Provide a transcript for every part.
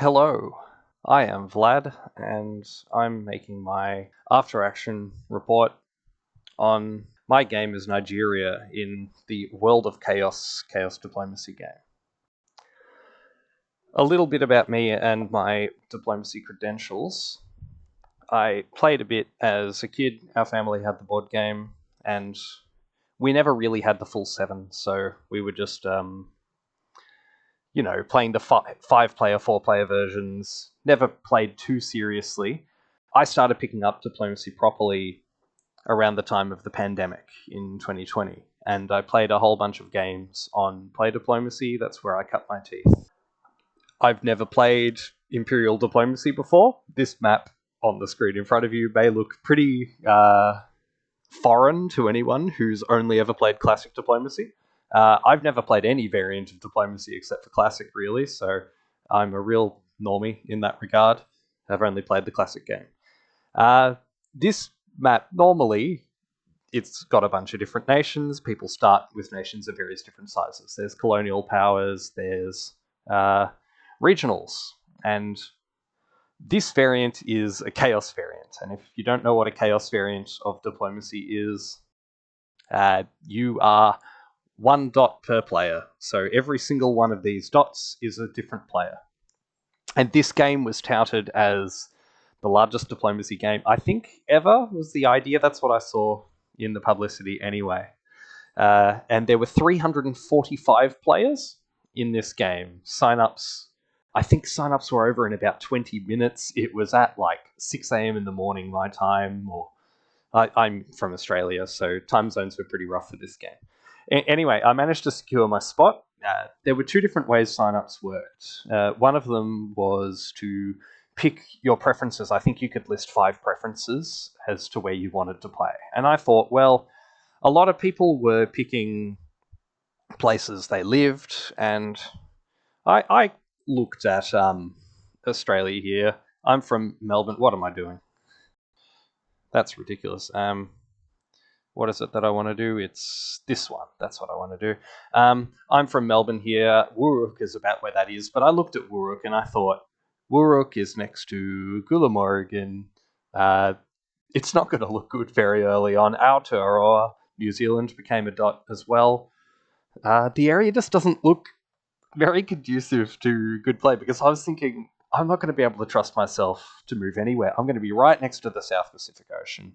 Hello, I am Vlad, and I'm making my after action report on my game as Nigeria in the World of Chaos Diplomacy game. A little bit about me and my diplomacy credentials. I played a bit as a kid. Our family had the board game, and we never really had the full 7, so we were just playing the 5-player, 4-player versions, never played too seriously. I started picking up diplomacy properly around the time of the pandemic in 2020, and I played a whole bunch of games on play diplomacy. That's where I cut my teeth. I've never played Imperial diplomacy before. This map on the screen in front of you may look pretty foreign to anyone who's only ever played classic diplomacy. I've never played any variant of diplomacy except for classic, really, so I'm a real normie in that regard. I've only played the classic game. This map, normally, it's got a bunch of different nations. People start with nations of various different sizes. There's colonial powers, there's regionals, and this variant is a chaos variant. And if you don't know what a chaos variant of diplomacy is, you are 1 dot per player. So every single one of these dots is a different player. And this game was touted as the largest diplomacy game, I think, ever, was the idea. That's what I saw in the publicity anyway. And there were 345 players in this game. I think sign-ups were over in about 20 minutes. It was at like 6 a.m. in the morning my time, or I'm from Australia, so time zones were pretty rough for this game. Anyway, I managed to secure my spot. There were 2 different ways sign-ups worked. One of them was to pick your preferences. I think you could list 5 preferences as to where you wanted to play. And I thought, well, a lot of people were picking places they lived, and I looked at Australia here. I'm from Melbourne. What am I doing? That's ridiculous. What is it that I want to do? It's this one. That's what I want to do. I'm from Melbourne here. Wurruk is about where that is, but I looked at Wurruk and I thought, Wurruk is next to Gullamorg, and it's not going to look good very early on. Aotearoa, New Zealand, became a dot as well. The area just doesn't look very conducive to good play, because I was thinking, I'm not going to be able to trust myself to move anywhere. I'm going to be right next to the South Pacific Ocean.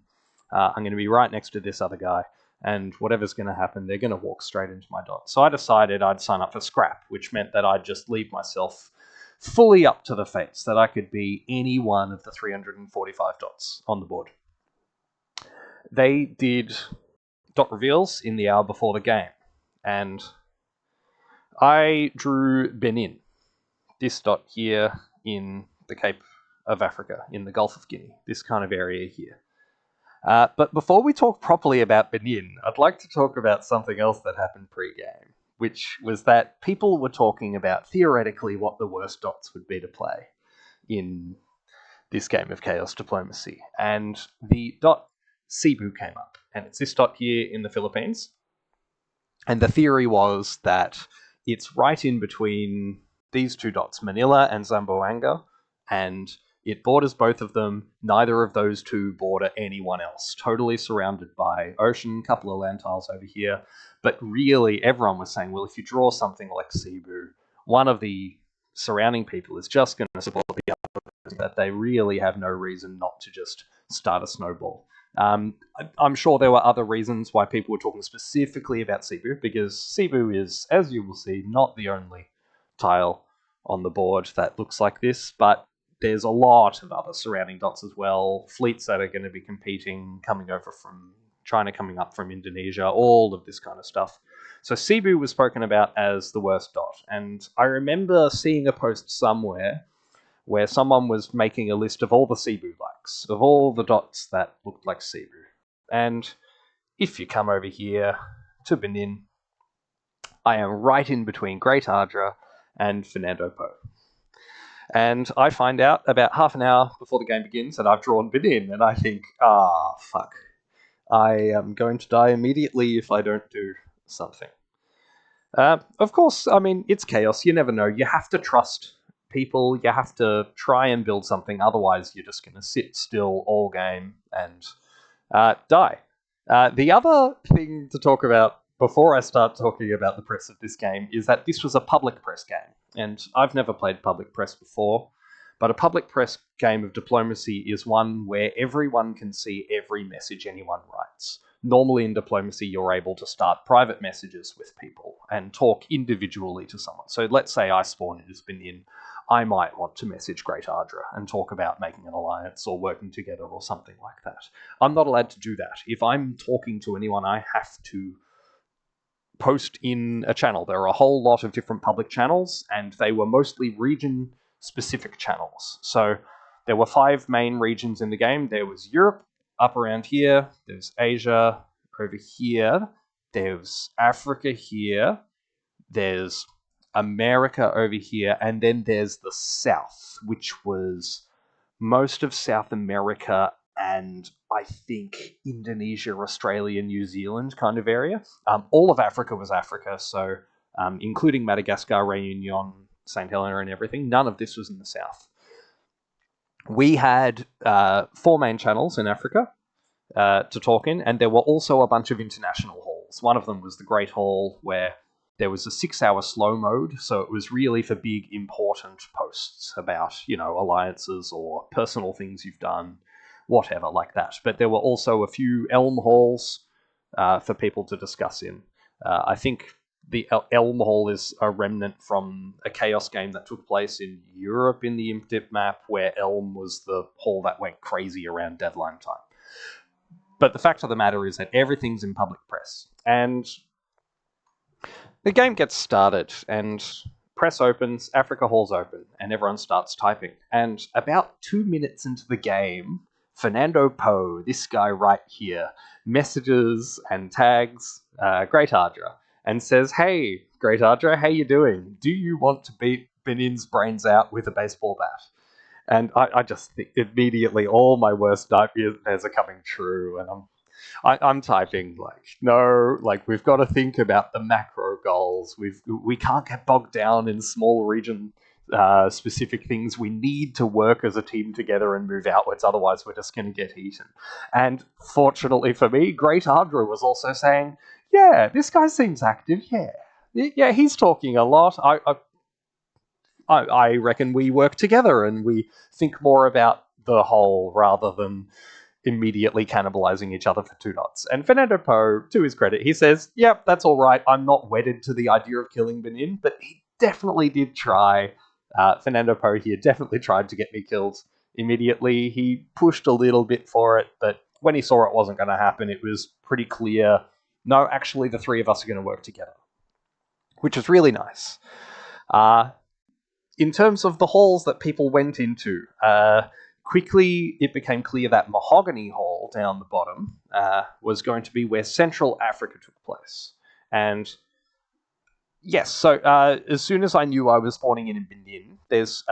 I'm going to be right next to this other guy, and whatever's going to happen, they're going to walk straight into my dot. So I decided I'd sign up for scrap, which meant that I'd just leave myself fully up to the fates, that I could be any one of the 345 dots on the board. They did dot reveals in the hour before the game, and I drew Benin, this dot here in the Cape of Africa, in the Gulf of Guinea, this kind of area here. But before we talk properly about Benin, I'd like to talk about something else that happened pre-game, which was that people were talking about theoretically what the worst dots would be to play in this game of chaos diplomacy. And the dot Cebu came up, and it's this dot here in the Philippines. And the theory was that it's right in between these 2 dots, Manila and Zamboanga, and it borders both of them. Neither of those 2 border anyone else. Totally surrounded by ocean, couple of land tiles over here. But really, everyone was saying, well, if you draw something like Cebu, one of the surrounding people is just going to support the other, that they really have no reason not to just start a snowball. I'm sure there were other reasons why people were talking specifically about Cebu, because Cebu is, as you will see, not the only tile on the board that looks like this, but there's a lot of other surrounding dots as well, fleets that are going to be competing, coming over from China, coming up from Indonesia, all of this kind of stuff. So Cebu was spoken about as the worst dot, and I remember seeing a post somewhere where someone was making a list of all the Cebu likes, of all the dots that looked like Cebu. And if you come over here to Benin, I am right in between Great Ardra and Fernando Po. And I find out about half an hour before the game begins that I've drawn Benin, and I think, fuck. I am going to die immediately if I don't do something. Of course, I mean, it's chaos. You never know. You have to trust people. You have to try and build something, otherwise you're just going to sit still all game and die. The other thing to talk about before I start talking about the press of this game is that this was a public press game, and I've never played public press before, but a public press game of diplomacy is one where everyone can see every message anyone writes. Normally in diplomacy, you're able to start private messages with people and talk individually to someone. So let's say I spawn in as Benin. I might want to message Great Ardra and talk about making an alliance or working together or something like that. I'm not allowed to do that. If I'm talking to anyone, I have to post in a channel. There are a whole lot of different public channels, and they were mostly region-specific channels. So there were 5 main regions in the game. There was Europe, up around here. There's Asia over here. There's Africa here. There's America over here. And then there's the South, which was most of South America and I think Indonesia, Australia, New Zealand kind of area. All of Africa was Africa, so including Madagascar, Réunion, St. Helena and everything. None of this was in the South. We had 4 main channels in Africa to talk in, and there were also a bunch of international halls. One of them was the Great Hall, where there was a 6-hour slow mode, so it was really for big, important posts about, alliances or personal things you've done, whatever, like that. But there were also a few Elm halls for people to discuss in. I think the Elm Hall is a remnant from a Chaos game that took place in Europe in the Imp map, where Elm was the hall that went crazy around deadline time. But the fact of the matter is that everything's in public press. And the game gets started, and press opens, Africa Hall's open, and everyone starts typing. And about 2 minutes into the game, Fernando Poe, this guy right here, messages and tags Great Ardra and says, "Hey, Great Ardra, how you doing? Do you want to beat Benin's brains out with a baseball bat?" And I just think immediately all my worst nightmares are coming true, and I'm typing no, we've got to think about the macro goals. We can't get bogged down in small region specific things. We need to work as a team together and move outwards, otherwise we're just going to get eaten. And fortunately for me, Great Ardra was also saying, "Yeah, this guy seems active. Yeah, he's talking a lot. I reckon we work together and we think more about the whole rather than immediately cannibalizing each other for 2 dots." And Fernando Poe, to his credit, he says, "Yep, that's all right. I'm not wedded to the idea of killing Benin," but he definitely did try. Fernando Poe here definitely tried to get me killed immediately. He pushed a little bit for it, but when he saw it wasn't going to happen, it was pretty clear, no, actually the 3 of us are going to work together, which is really nice. In terms of the halls that people went into, quickly it became clear that Mahogany Hall down the bottom was going to be where Central Africa took place. And yes, so as soon as I knew I was spawning in Benin, there's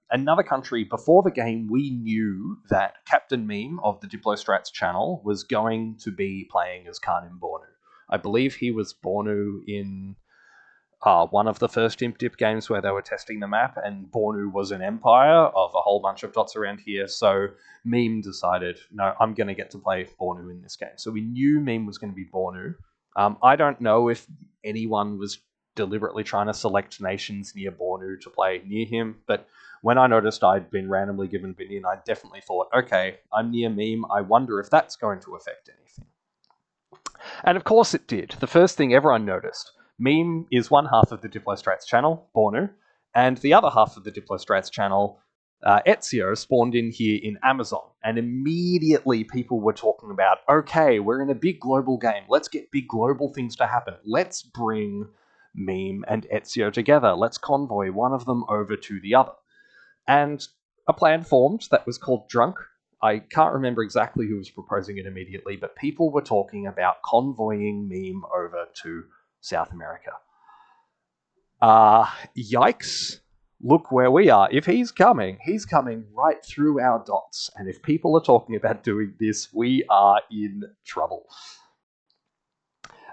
another country. Before the game, we knew that Captain Meme of the Diplostrats channel was going to be playing as Khanim Bornu. I believe he was Bornu in one of the first Imp Dip games where they were testing the map, and Bornu was an empire of a whole bunch of dots around here, so Meme decided, no, I'm going to get to play Bornu in this game. So we knew Meme was going to be Bornu. I don't know if anyone was deliberately trying to select nations near Bornu to play near him, but when I noticed I'd been randomly given Benin, I definitely thought, okay, I'm near Meme, I wonder if that's going to affect anything. And of course it did. The first thing everyone noticed, Meme is one half of the Diplostrats channel, Bornu, and the other half of the Diplostrats channel, Ezio, spawned in here in Amazon. And immediately people were talking about, okay, we're in a big global game. Let's get big global things to happen. Let's bring Meme and Ezio together. Let's convoy one of them over to the other. And a plan formed that was called Drunk. I can't remember exactly who was proposing it immediately, but people were talking about convoying Meme over to South America. Yikes. Look where we are. If he's coming right through our dots. And if people are talking about doing this, we are in trouble.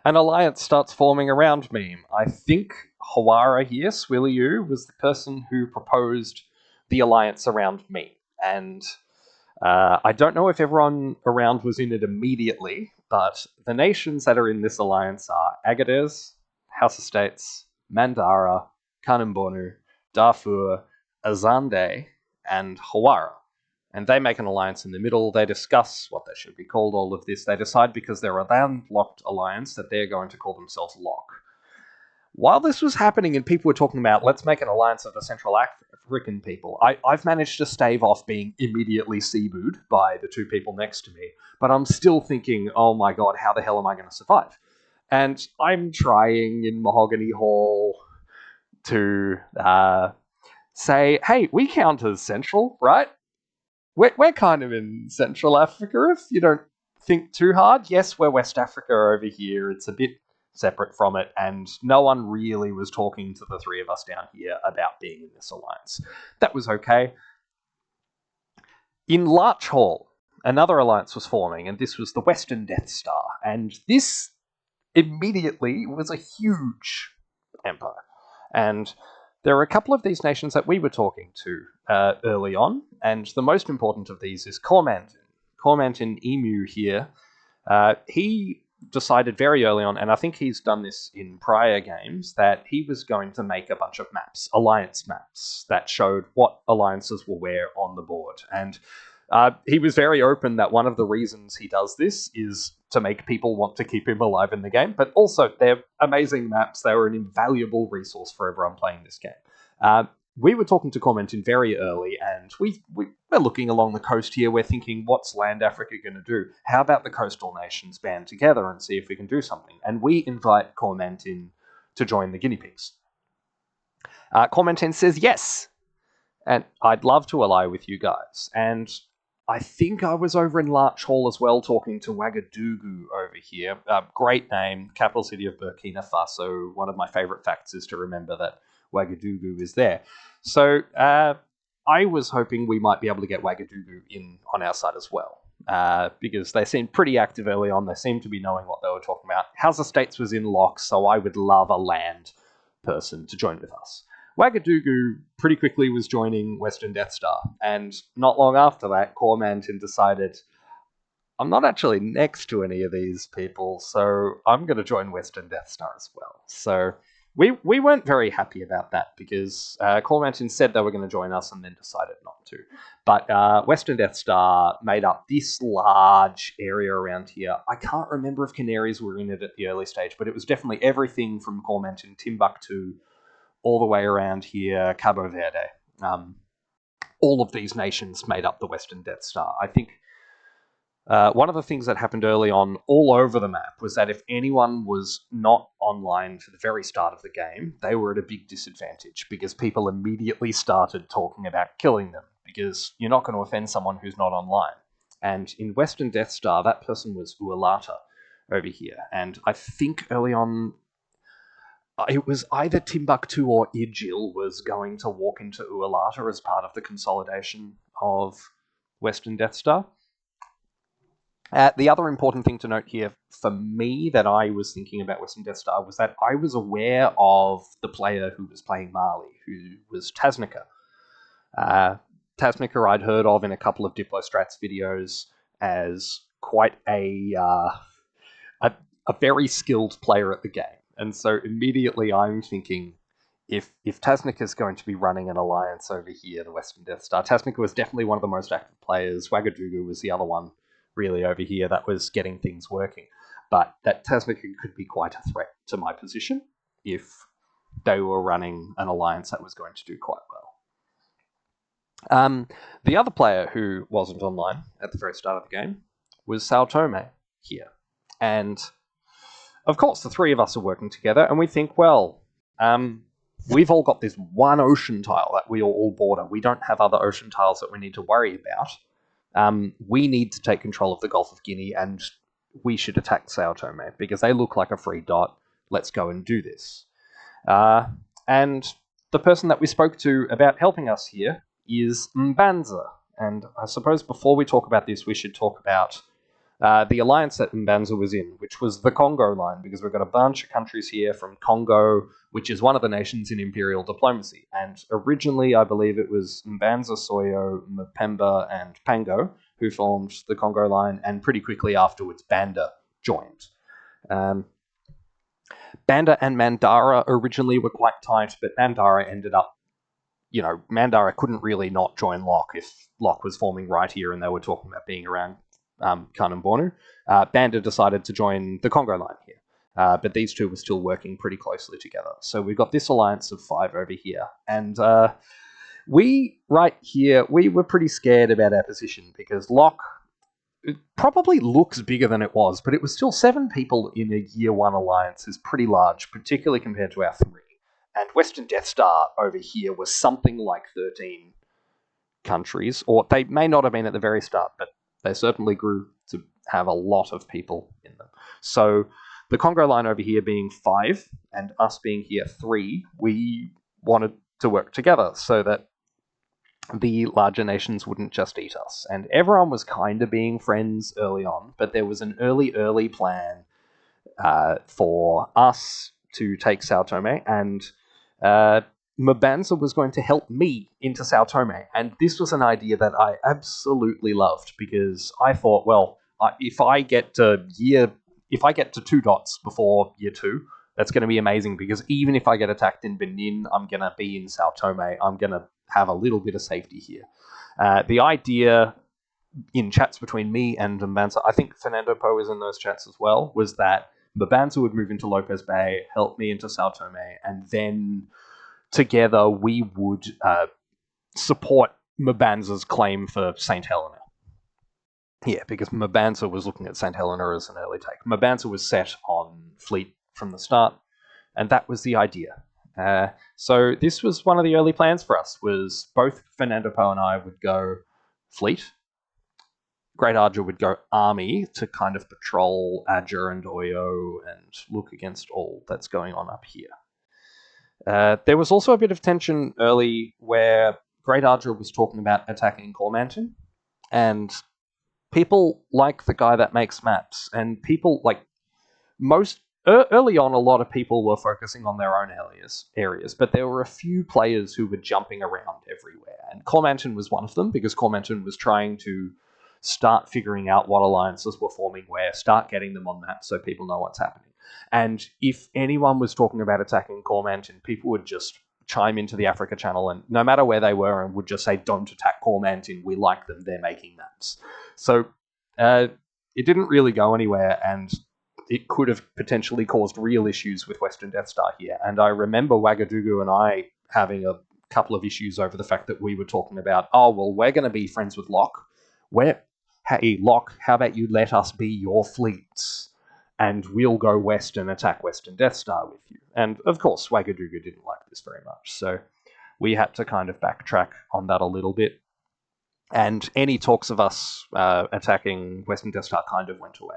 An alliance starts forming around Meme. I think Hawara here, Swiliu, was the person who proposed the alliance around me. And I don't know if everyone around was in it immediately, but the nations that are in this alliance are Agadez, House Estates, Mandara, Kanimbonu, Darfur, Azande, and Hawara. And they make an alliance in the middle. They discuss what they should be called, all of this. They decide, because they're a landlocked alliance, that they're going to call themselves Lock. While this was happening and people were talking about, let's make an alliance of the Central African people, I've managed to stave off being immediately seabooed by the two people next to me, but I'm still thinking, oh my god, how the hell am I going to survive? And I'm trying in Mahogany Hall to say, hey, we count as Central, right? We're kind of in Central Africa, if you don't think too hard. Yes, we're West Africa over here. It's a bit separate from it, and no one really was talking to the three of us down here about being in this alliance. That was okay. In Larch Hall, another alliance was forming, and this was the Western Death Star, and this immediately was a huge empire. And there are a couple of these nations that we were talking to early on, and the most important of these is Cormantin. Cormantin Emu here, he decided very early on, and I think he's done this in prior games, that he was going to make a bunch of maps, alliance maps, that showed what alliances were where on the board. And he was very open that one of the reasons he does this is to make people want to keep him alive in the game, but also they're amazing maps. They were an invaluable resource for everyone playing this game. We were talking to Cormantin very early, and we're looking along the coast here. We're thinking, what's Land Africa going to do? How about the coastal nations band together and see if we can do something? And we invite Cormantin to join the guinea pigs. Cormantin says yes, and I'd love to ally with you guys. And I think I was over in Larch Hall as well, talking to Ouagadougou over here. Great name, capital city of Burkina Faso. One of my favourite facts is to remember that Ouagadougou is there. So I was hoping we might be able to get Ouagadougou in on our side as well, because they seemed pretty active early on. They seemed to be knowing what they were talking about. House Estates was in lock, so I would love a land person to join with us. Ouagadougou pretty quickly was joining Western Death Star, and not long after that, Cormantin decided, I'm not actually next to any of these people, so I'm going to join Western Death Star as well. So we weren't very happy about that, because Cormantin said they were going to join us and then decided not to. But Western Death Star made up this large area around here. I can't remember if Canaries were in it at the early stage, but it was definitely everything from Cormantin, Timbuktu, all the way around here, Cabo Verde. All of these nations made up the Western Death Star. I think one of the things that happened early on all over the map was that if anyone was not online for the very start of the game, they were at a big disadvantage, because people immediately started talking about killing them, because you're not going to offend someone who's not online. And in Western Death Star, that person was Ualata over here. And I think early on, it was either Timbuktu or Ijil was going to walk into Ualata as part of the consolidation of Western Death Star. The other important thing to note here for me that I was thinking about Western Death Star was that I was aware of the player who was playing Mali, who was Tasnica. Tasnica I'd heard of in a couple of Diplostrats videos as quite a very skilled player at the game. And so immediately I'm thinking, if Tasnica is going to be running an alliance over here, the Western Death Star, Tasnica was definitely one of the most active players. Ouagadougou was the other one, really, over here that was getting things working. But that Tasnica could be quite a threat to my position if they were running an alliance that was going to do quite well. The other player who wasn't online at the very start of the game was Sao Tome here. And of course, the three of us are working together, and we think, well, we've all got this one ocean tile that we all border. We don't have other ocean tiles that we need to worry about. We need to take control of the Gulf of Guinea, and we should attack Sao Tome, because they look like a free dot. Let's go and do this. And the person that we spoke to about helping us here is Mbanza. And I suppose before we talk about this, we should talk about the alliance that Mbanza was in, which was the Congo line, because we've got a bunch of countries here from Congo, which is one of the nations in imperial diplomacy. And originally, I believe it was Mbanza, Soyo, Mpemba, and Pango who formed the Congo line, and pretty quickly afterwards, Banda joined. Banda and Mandara originally were quite tight, but Mandara ended up, Mandara couldn't really not join Locke if Locke was forming right here and they were talking about being around Kanambonu. Banda decided to join the Congo line here. But these two were still working pretty closely together. So we've got this alliance of 5 over here. And we were pretty scared about our position because Locke probably looks bigger than it was, but it was still 7 people in a year 1 alliance is pretty large, particularly compared to our 3. And Western Death Star over here was something like 13 countries, or they may not have been at the very start, but they certainly grew to have a lot of people in them. So the Congo line over here being 5 and us being here 3, we wanted to work together so that the larger nations wouldn't just eat us. And everyone was kind of being friends early on, but there was an early plan for us to take Sao Tome, and Mbanza was going to help me into Sao Tome. And this was an idea that I absolutely loved, because I thought, well, if I get to 2 dots before year 2, that's going to be amazing, because even if I get attacked in Benin, I'm going to be in Sao Tome. I'm going to have a little bit of safety here. The idea in chats between me and Mbanza, I think Fernando Po was in those chats as well, was that Mbanza would move into Lopez Bay, help me into Sao Tome, and then together we would support Mbanza's claim for St. Helena. Yeah, because Mbanza was looking at St. Helena as an early take. Mbanza was set on fleet from the start, and that was the idea. So this was one of the early plans for us, was both Fernando Po and I would go fleet. Great Arger would go army to kind of patrol Adger and Oyo and look against all that's going on up here. There was also a bit of tension early where Great Arger was talking about attacking Cormantin, and people like the guy that makes maps, and people like early on, a lot of people were focusing on their own areas, but there were a few players who were jumping around everywhere, and Cormantin was one of them, because Cormantin was trying to start figuring out what alliances were forming where, start getting them on maps so people know what's happening. And if anyone was talking about attacking Cormantin, people would just chime into the Africa channel, and no matter where they were, and would just say, don't attack Cormantin, we like them, they're making maps. So it didn't really go anywhere, and it could have potentially caused real issues with Western Death Star here. And I remember Ouagadougou and I having a couple of issues over the fact that we were talking about, oh, well, we're going to be friends with Locke. Hey, Locke, how about you let us be your fleets, and we'll go west and attack Western Death Star with you. And, of course, Ouagadougou didn't like this very much, so we had to kind of backtrack on that a little bit. And any talks of us attacking Western Death Star kind of went away.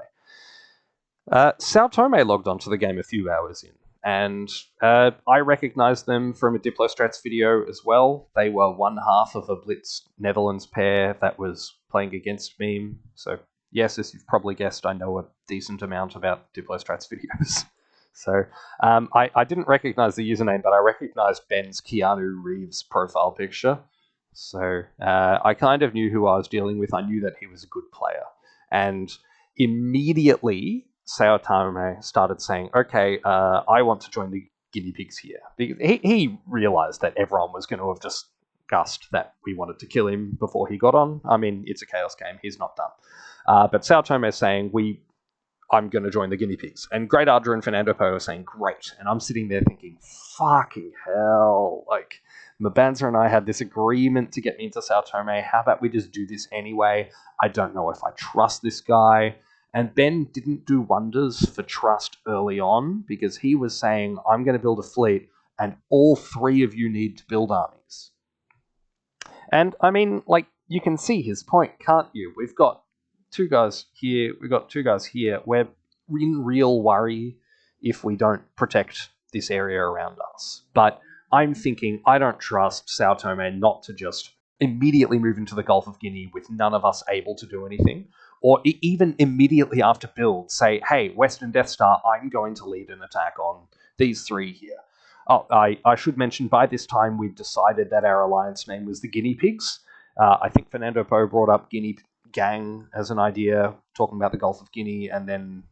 Sao Tome logged onto the game a few hours in, and I recognized them from a Diplostrats video as well. They were one half of a Blitz Netherlands pair that was playing against me. So, yes, as you've probably guessed, I know a decent amount about Diplostrats videos. So, I didn't recognize the username, but I recognized Ben's Keanu Reeves profile picture. So, I kind of knew who I was dealing with. I knew that he was a good player. And immediately, Sao Tome started saying, okay, I want to join the guinea pigs here. He realized that everyone was going to have just gussed that we wanted to kill him before he got on. I mean, it's a Chaos game. He's not done. But Sao Tome is saying, I'm going to join the guinea pigs. And Great Arger and Fernando Po are saying, great. And I'm sitting there thinking, fucking hell. Like, Mbanza and I had this agreement to get me into Sao Tome. How about we just do this anyway? I don't know if I trust this guy. And Ben didn't do wonders for trust early on, because he was saying, I'm going to build a fleet, and all 3 of you need to build armies. And, I mean, like, you can see his point, can't you? We've got 2 guys here, we've got 2 guys here. We're in real worry if we don't protect this area around us. But I'm thinking, I don't trust Sao Tome not to just immediately move into the Gulf of Guinea with none of us able to do anything. or even immediately after build, say, hey, Western Death Star, I'm going to lead an attack on these three here. Oh, I should mention, by this time, we'd decided that our alliance name was the Guinea Pigs. I think Fernando Poe brought up Guinea Gang as an idea, talking about the Gulf of Guinea, and then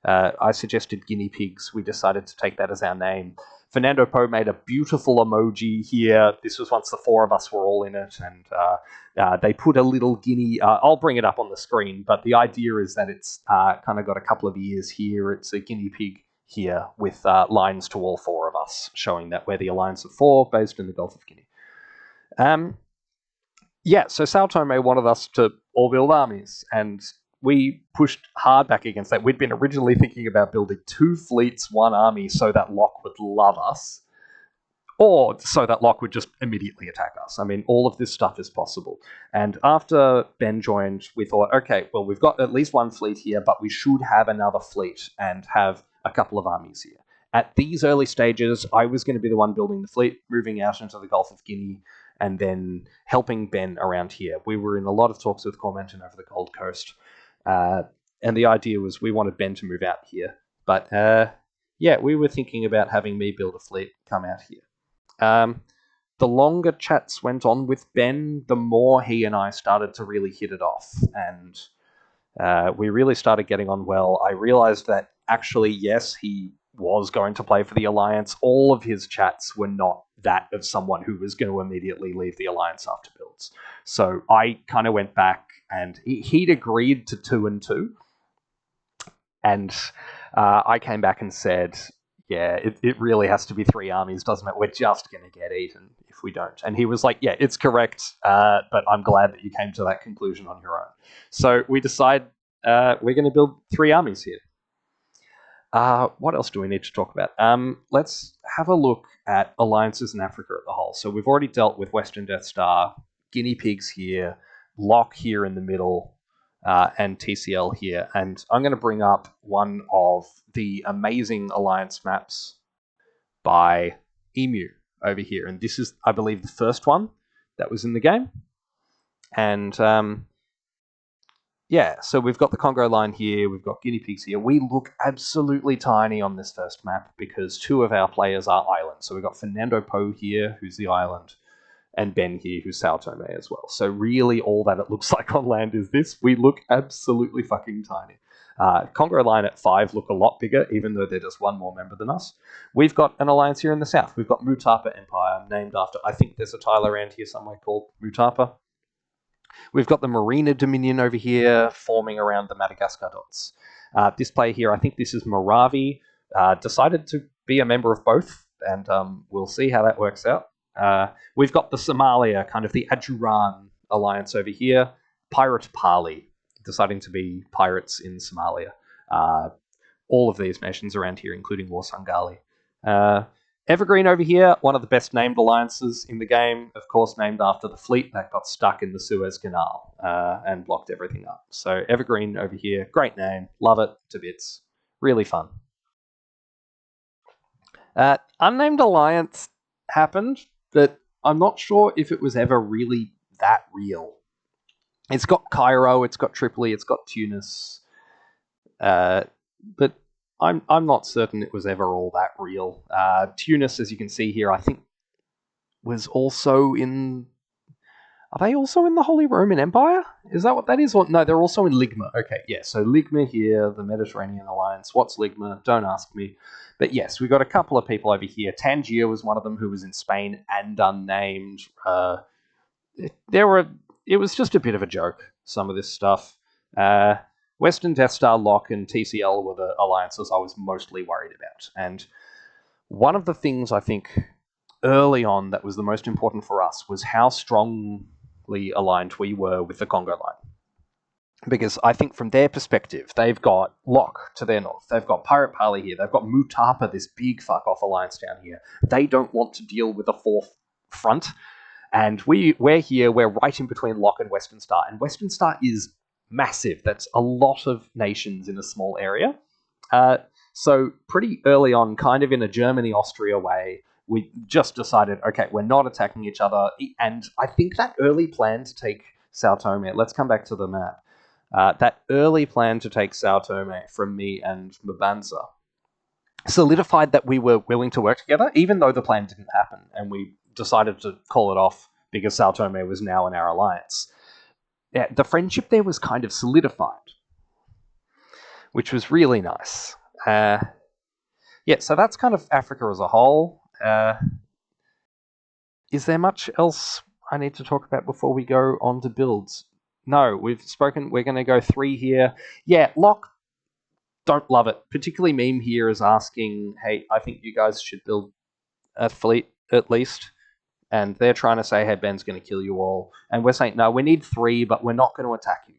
I suggested Guinea Pigs. We decided to take that as our name. Fernando Poe made a beautiful emoji here. This was once the four of us were all in it, and they put a little guinea. I'll bring it up on the screen, but the idea is that it's kind of got a couple of ears here. It's a guinea pig here with lines to all four of us, showing that we're the Alliance of Four, based in the Gulf of Guinea. So Sao Tome wanted us to all build armies, and we pushed hard back against that. We'd been originally thinking about building 2 fleets, 1 army, so that Locke would love us, or so that Locke would just immediately attack us. I mean, all of this stuff is possible. And after Ben joined, we thought, okay, well, we've got at least 1 fleet here, but we should have another fleet and have a couple of armies here. At these early stages, I was going to be the one building the fleet, moving out into the Gulf of Guinea, and then helping Ben around here. We were in a lot of talks with Cormantin over the Gold Coast, and the idea was we wanted Ben to move out here. But we were thinking about having me build a fleet, come out here. The longer chats went on with Ben, the more he and I started to really hit it off, and we really started getting on well. I realized that actually, yes, he was going to play for the Alliance. All of his chats were not that of someone who was going to immediately leave the Alliance after builds. So I kind of went back, and he'd agreed to 2 and 2. And I came back and said, yeah, it really has to be 3 armies, doesn't it? We're just going to get eaten if we don't. And he was like, yeah, it's correct, but I'm glad that you came to that conclusion on your own. So we decide we're going to build 3 armies here. What else do we need to talk about? Let's have a look at alliances in Africa as a whole. So we've already dealt with Western Death Star, Guinea Pigs here, Locke here in the middle, and TCL here. And I'm going to bring up one of the amazing alliance maps by Emu over here. And this is, I believe, the first one that was in the game. And so we've got the Congo line here, we've got Guinea Pigs here. We look absolutely tiny on this first map because 2 of our players are islands. So we've got Fernando Poe here, who's the island, and Ben here, who's Sao Tome as well. So really all that it looks like on land is this. We look absolutely fucking tiny. Congo line at 5 look a lot bigger, even though they're just 1 more member than us. We've got an alliance here in the south. We've got Mutapa Empire, named after, I think there's a tile around here somewhere called Mutapa. We've got the Marina Dominion over here, forming around the Madagascar dots. This player here, I think this is Moravi, decided to be a member of both, and we'll see how that works out. We've got the Somalia, kind of the Ajuran alliance over here. Pirate Pali, deciding to be pirates in Somalia. All of these nations around here, including Warsangali. Evergreen over here, one of the best named alliances in the game, of course named after the fleet that got stuck in the Suez Canal and blocked everything up. So Evergreen over here, great name, love it to bits, really fun. Unnamed Alliance happened, but I'm not sure if it was ever really that real. It's got Cairo, it's got Tripoli, it's got Tunis, but I'm not certain it was ever all that real. Tunis, as you can see here, I think was also in... Are they also in the Holy Roman Empire? Is that what that is? Or, no, they're also in Ligma. Okay, yeah, so Ligma here, the Mediterranean Alliance. What's Ligma? Don't ask me. But yes, we've got a couple of people over here. Tangier was one of them who was in Spain and unnamed. It was just a bit of a joke, some of this stuff. Western Death Star, Locke, and TCL were the alliances I was mostly worried about. And one of the things I think early on that was the most important for us was how strongly aligned we were with the Congo line. Because I think from their perspective, they've got Locke to their north, they've got Pirate Pali here, they've got Mutapa, this big fuck-off alliance down here. They don't want to deal with a fourth front. And we're here, we're right in between Locke and Western Star. And Western Star is massive. That's a lot of nations in a small area. So pretty early on, kind of in a Germany-Austria way, we just decided, okay, we're not attacking each other. And I think that early plan to take Sao Tome, let's come back to the map. that early plan to take Sao Tome from me and Mbanza solidified that we were willing to work together, even though the plan didn't happen, and we decided to call it off because Sao Tome was now in our alliance. Yeah, the friendship there was kind of solidified, which was really nice. Yeah, so that's kind of Africa as a whole. Is there much else I need to talk about before we go on to builds? No, we've spoken. We're going to go 3 here. Yeah, Locke, don't love it. Particularly Meme here is asking, hey, I think you guys should build a fleet at least. And they're trying to say, hey, Ben's going to kill you all. And we're saying, no, we need 3, but we're not going to attack you.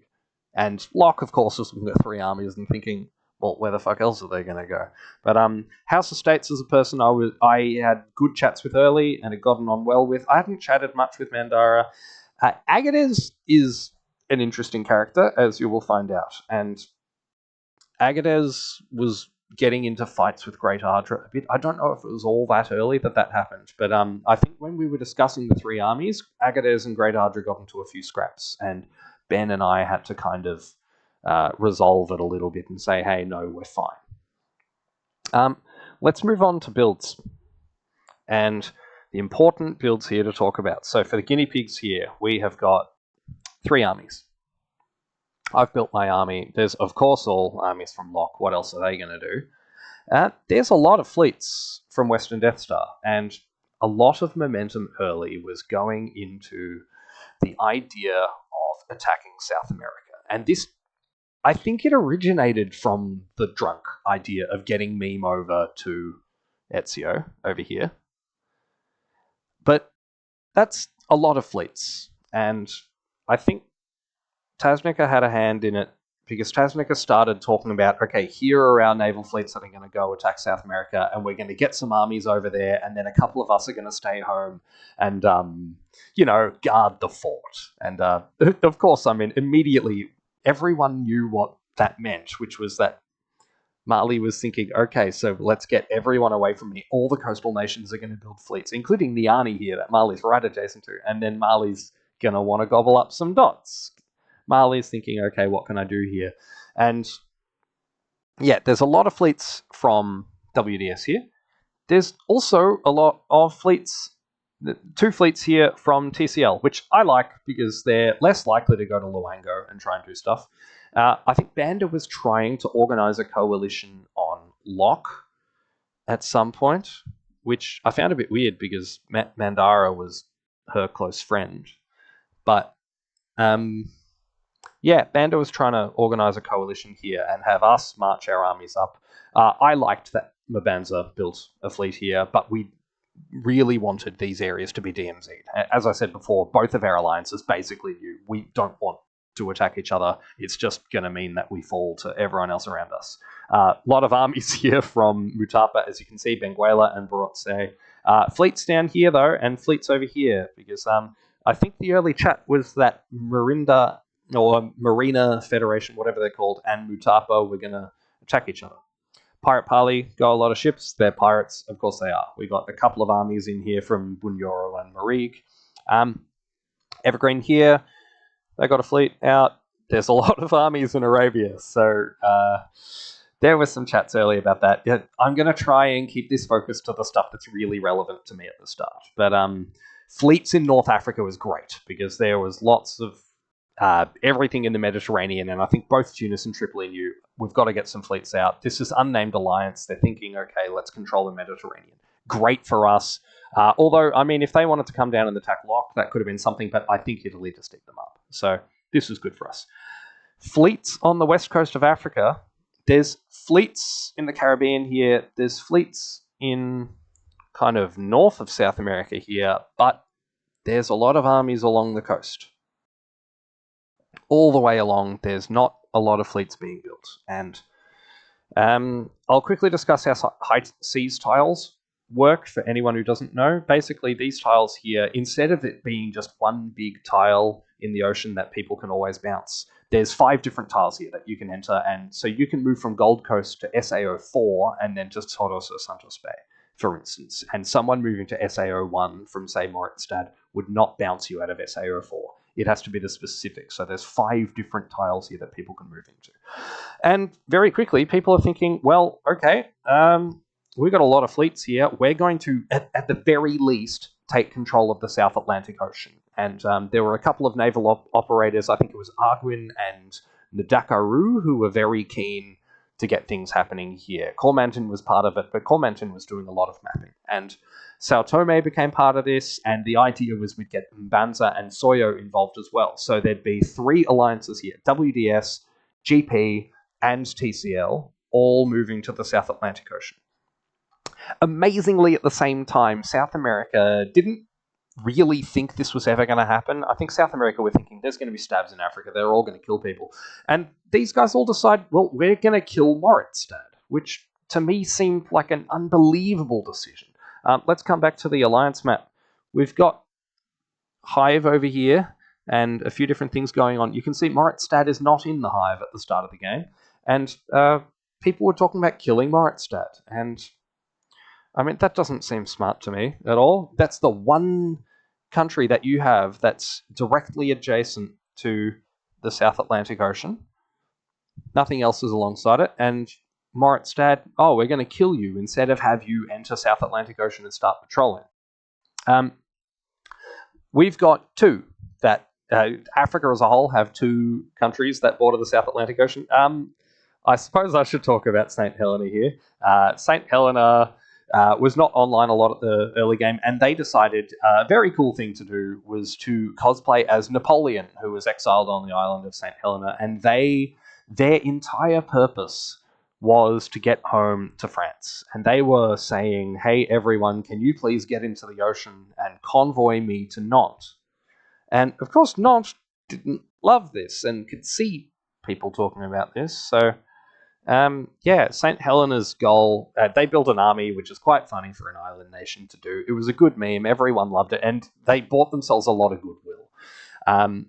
And Locke, of course, was looking at 3 armies and thinking, well, where the fuck else are they going to go? But House of States is a person I had good chats with early and had gotten on well with. I haven't chatted much with Mandara. Agadez is an interesting character, as you will find out. And Agadez was getting into fights with Great Ardra a bit. I don't know if it was all that early that happened, but I think when we were discussing the 3 armies, Agadez and Great Ardra got into a few scraps, and Ben and I had to kind of resolve it a little bit and say, hey, no, we're fine. Let's move on to builds. And the important builds here to talk about. So for the guinea pigs here, we have got 3 armies. I've built my army. There's, of course, all armies from Locke. What else are they going to do? There's a lot of fleets from Western Death Star, and a lot of momentum early was going into the idea of attacking South America. And this, I think it originated from the drunk idea of getting Meme over to Ezio over here. But that's a lot of fleets, and I think Tasnica had a hand in it because Tasnica started talking about, okay, here are our naval fleets that are going to go attack South America, and we're going to get some armies over there, and then a couple of us are going to stay home and, guard the fort. And, of course, I mean, immediately everyone knew what that meant, which was that Mali was thinking, okay, so let's get everyone away from me. All the coastal nations are going to build fleets, including Niani here that Mali's right adjacent to, and then Mali's going to want to gobble up some dots. Mali's thinking, okay, what can I do here? And yeah, there's a lot of fleets from WDS here. There's also a lot of fleets, 2 fleets here from TCL, which I like because they're less likely to go to Luango and try and do stuff. I think Banda was trying to organize a coalition on Locke at some point, which I found a bit weird because Mandara was her close friend. But yeah, Banda was trying to organize a coalition here and have us march our armies up. I liked that Mbanza built a fleet here, but we really wanted these areas to be DMZ'd. As I said before, both of our alliances basically knew we don't want to attack each other. It's just going to mean that we fall to everyone else around us. A lot of armies here from Mutapa, as you can see, Benguela and Barotse. Fleets down here, though, and fleets over here, because I think the early chat was that Marinda or Marina Federation, whatever they're called, and Mutapa were going to attack each other. Pirate Parley got a lot of ships. They're pirates. Of course they are. We got a couple of armies in here from Bunyoro and Marig. Evergreen here, they got a fleet out. There's a lot of armies in Arabia. So there was some chats early about that. Yeah, I'm going to try and keep this focused to the stuff that's really relevant to me at the start. But fleets in North Africa was great because there was lots of everything in the Mediterranean, and I think both Tunis and Tripoli knew we've got to get some fleets out. This is unnamed alliance. They're thinking, okay, let's control the Mediterranean. Great for us. Although, I mean, if they wanted to come down and attack Locke, that could have been something, but I think Italy just stick them up. So this was good for us. Fleets on the west coast of Africa. There's fleets in the Caribbean here. There's fleets in kind of north of South America here, but there's a lot of armies along the coast. All the way along, there's not a lot of fleets being built. And I'll quickly discuss how high seas tiles work for anyone who doesn't know. Basically, these tiles here, instead of it being just one big tile in the ocean that people can always bounce, there's 5 different tiles here that you can enter. And so you can move from Gold Coast to SAO4 and then just Todos or Santos Bay, for instance. And someone moving to SAO1 from, say, Moritstad would not bounce you out of SAO4. It has to be the specific. So there's 5 different tiles here that people can move into. And very quickly, people are thinking, well, okay, we've got a lot of fleets here. We're going to, at the very least, take control of the South Atlantic Ocean. And there were a couple of naval operators, I think it was Arguin and Ndakaru, who were very keen to get things happening here. Cormantin was part of it, but Cormantin was doing a lot of mapping. And Sao Tome became part of this, and the idea was we'd get Mbanza and Soyo involved as well. So there'd be 3 alliances here, WDS, GP, and TCL, all moving to the South Atlantic Ocean. Amazingly, at the same time, South America didn't really think this was ever going to happen. I think South America were thinking there's going to be stabs in Africa, they're all going to kill people. And these guys all decide, well, we're going to kill Moritzstad, which to me seemed like an unbelievable decision. Let's come back to the alliance map. We've got Hive over here and a few different things going on. You can see Moritzstad is not in the Hive at the start of the game. And people were talking about killing Moritzstad. And I mean, that doesn't seem smart to me at all. That's the one country that you have that's directly adjacent to the South Atlantic Ocean. Nothing else is alongside it. And Moritzstad, oh, we're going to kill you instead of have you enter South Atlantic Ocean and start patrolling. We've got 2 that Africa as a whole have 2 countries that border the South Atlantic Ocean. I suppose I should talk about St. Helena here. St. Helena was not online a lot at the early game, and they decided a very cool thing to do was to cosplay as Napoleon, who was exiled on the island of St. Helena, and their entire purpose was to get home to France. And they were saying, hey, everyone, can you please get into the ocean and convoy me to Nantes? And, of course, Nantes didn't love this and could see people talking about this. So, St. Helena's goal, they built an army, which is quite funny for an island nation to do. It was a good meme. Everyone loved it. And they bought themselves a lot of goodwill.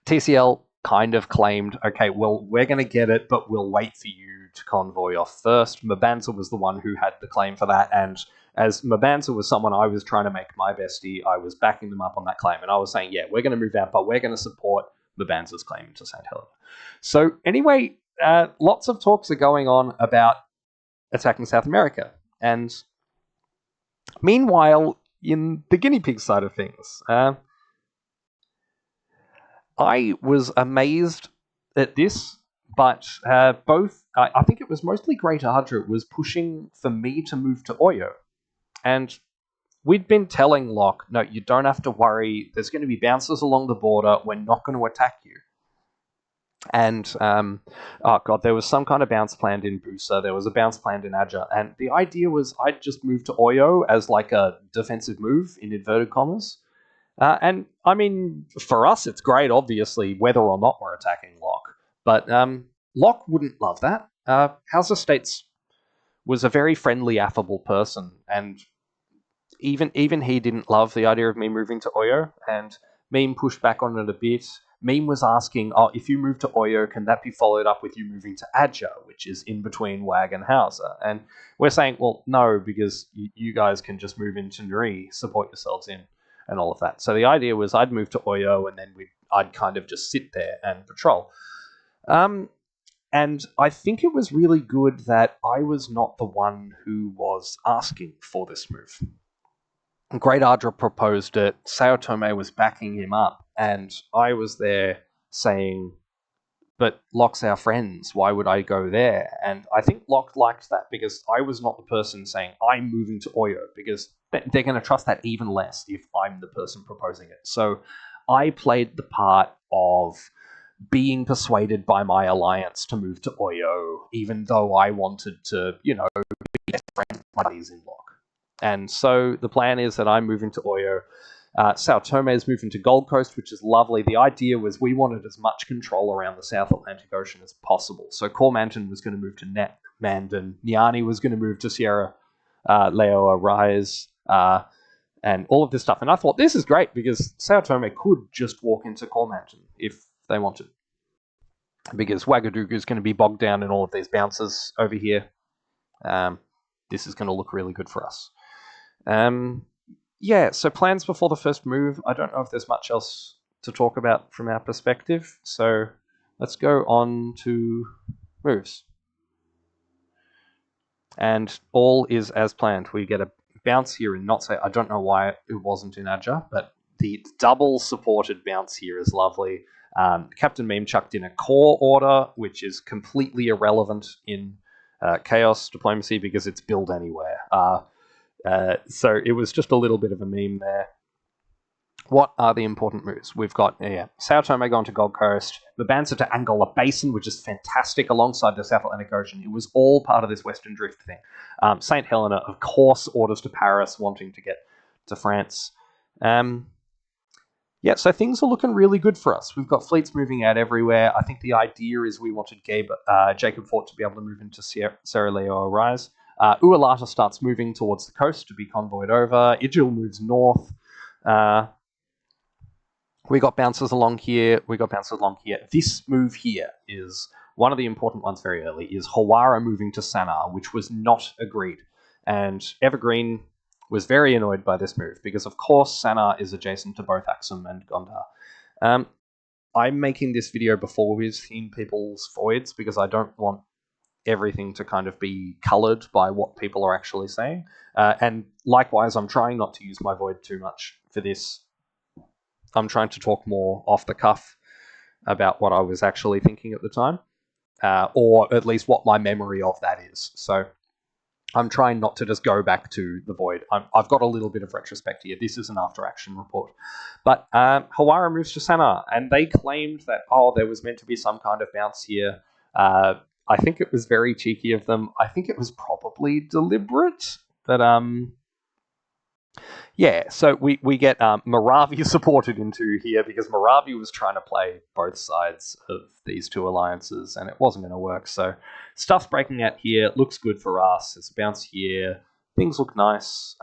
TCL kind of claimed, okay, well, we're going to get it, but we'll wait for you to convoy off first. Mbanza was the one who had the claim for that, and as Mbanza was someone I was trying to make my bestie, I was backing them up on that claim, and I was saying, yeah, we're going to move out, but we're going to support Mbanza's claim to St. Helena. So anyway, lots of talks are going on about attacking South America, and meanwhile, in the guinea pig side of things, I was amazed at this, but I think it was mostly Great Ardra was pushing for me to move to Oyo. And we'd been telling Locke, no, you don't have to worry, there's going to be bouncers along the border, we're not going to attack you. And, there was some kind of bounce planned in Busa, there was a bounce planned in Adja, and the idea was I'd just move to Oyo as like a defensive move, in inverted commas. And, I mean, for us, it's great, obviously, whether or not we're attacking Locke. But Locke wouldn't love that. House Estates was a very friendly, affable person, and even he didn't love the idea of me moving to Oyo, and Meme pushed back on it a bit. Meme was asking, oh, if you move to Oyo, can that be followed up with you moving to Adja, which is in between Wag and Hausa? And we're saying, well, no, because you guys can just move into Nuri, support yourselves in, and all of that. So the idea was I'd move to Oyo, and then I'd kind of just sit there and patrol. And I think it was really good that I was not the one who was asking for this move. Great Ardra proposed it, Sao Tome was backing him up, and I was there saying, but Locke's our friends, why would I go there? And I think Locke liked that because I was not the person saying, I'm moving to Oyo, because they're going to trust that even less if I'm the person proposing it. So I played the part of being persuaded by my alliance to move to Oyo, even though I wanted to, be best friends buddies in Locke. And so the plan is that I'm moving to Oyo. Sao Tome is moving to Gold Coast, which is lovely. The idea was we wanted as much control around the South Atlantic Ocean as possible. So Cormantin was going to move to Mandan. Niani was going to move to Sierra Leoa Rise, and all of this stuff. And I thought, this is great, because Sao Tome could just walk into Cormantin if they wanted. Because Ouagadougou is going to be bogged down in all of these bounces over here. This is going to look really good for us. So plans before the first move. I don't know if there's much else to talk about from our perspective. So let's go on to moves. And all is as planned. We get a bounce here in Not Say. I don't know why it wasn't in Adja, but the double supported bounce here is lovely. Captain Meme chucked in a core order, which is completely irrelevant in Chaos Diplomacy because it's build anywhere. So it was just a little bit of a meme there. What are the important moves? We've got Sao Tome going to Gold Coast, Mabanza to Angola Basin, which is fantastic, alongside the South Atlantic Ocean. It was all part of this Western Drift thing. St. Helena, of course, orders to Paris, wanting to get to France. So things are looking really good for us. We've got fleets moving out everywhere. I think the idea is we wanted Jacob Fort to be able to move into Sierra Leone Rise. Ualata starts moving towards the coast to be convoyed over. Ijil moves north. We got bounces along here. This move here is one of the important ones very early, is Hawara moving to Sanaa, which was not agreed. And Evergreen was very annoyed by this move because, of course, Sanaa is adjacent to both Axum and Gondar. I'm making this video before we've seen people's voids because I don't want everything to kind of be coloured by what people are actually saying. And likewise, I'm trying not to use my void too much for this. I'm trying to talk more off the cuff about what I was actually thinking at the time, or at least what my memory of that is. So I'm trying not to just go back to the void. I've got a little bit of retrospect here. This is an after-action report. But Hawara moves to Sanaa, and they claimed that, there was meant to be some kind of bounce here. I think it was very cheeky of them. I think it was probably deliberate, but so we get Moravi supported into here because Moravi was trying to play both sides of these two alliances and it wasn't going to work. So stuff's breaking out here. Looks good for us. There's a bounce here. Things look nice.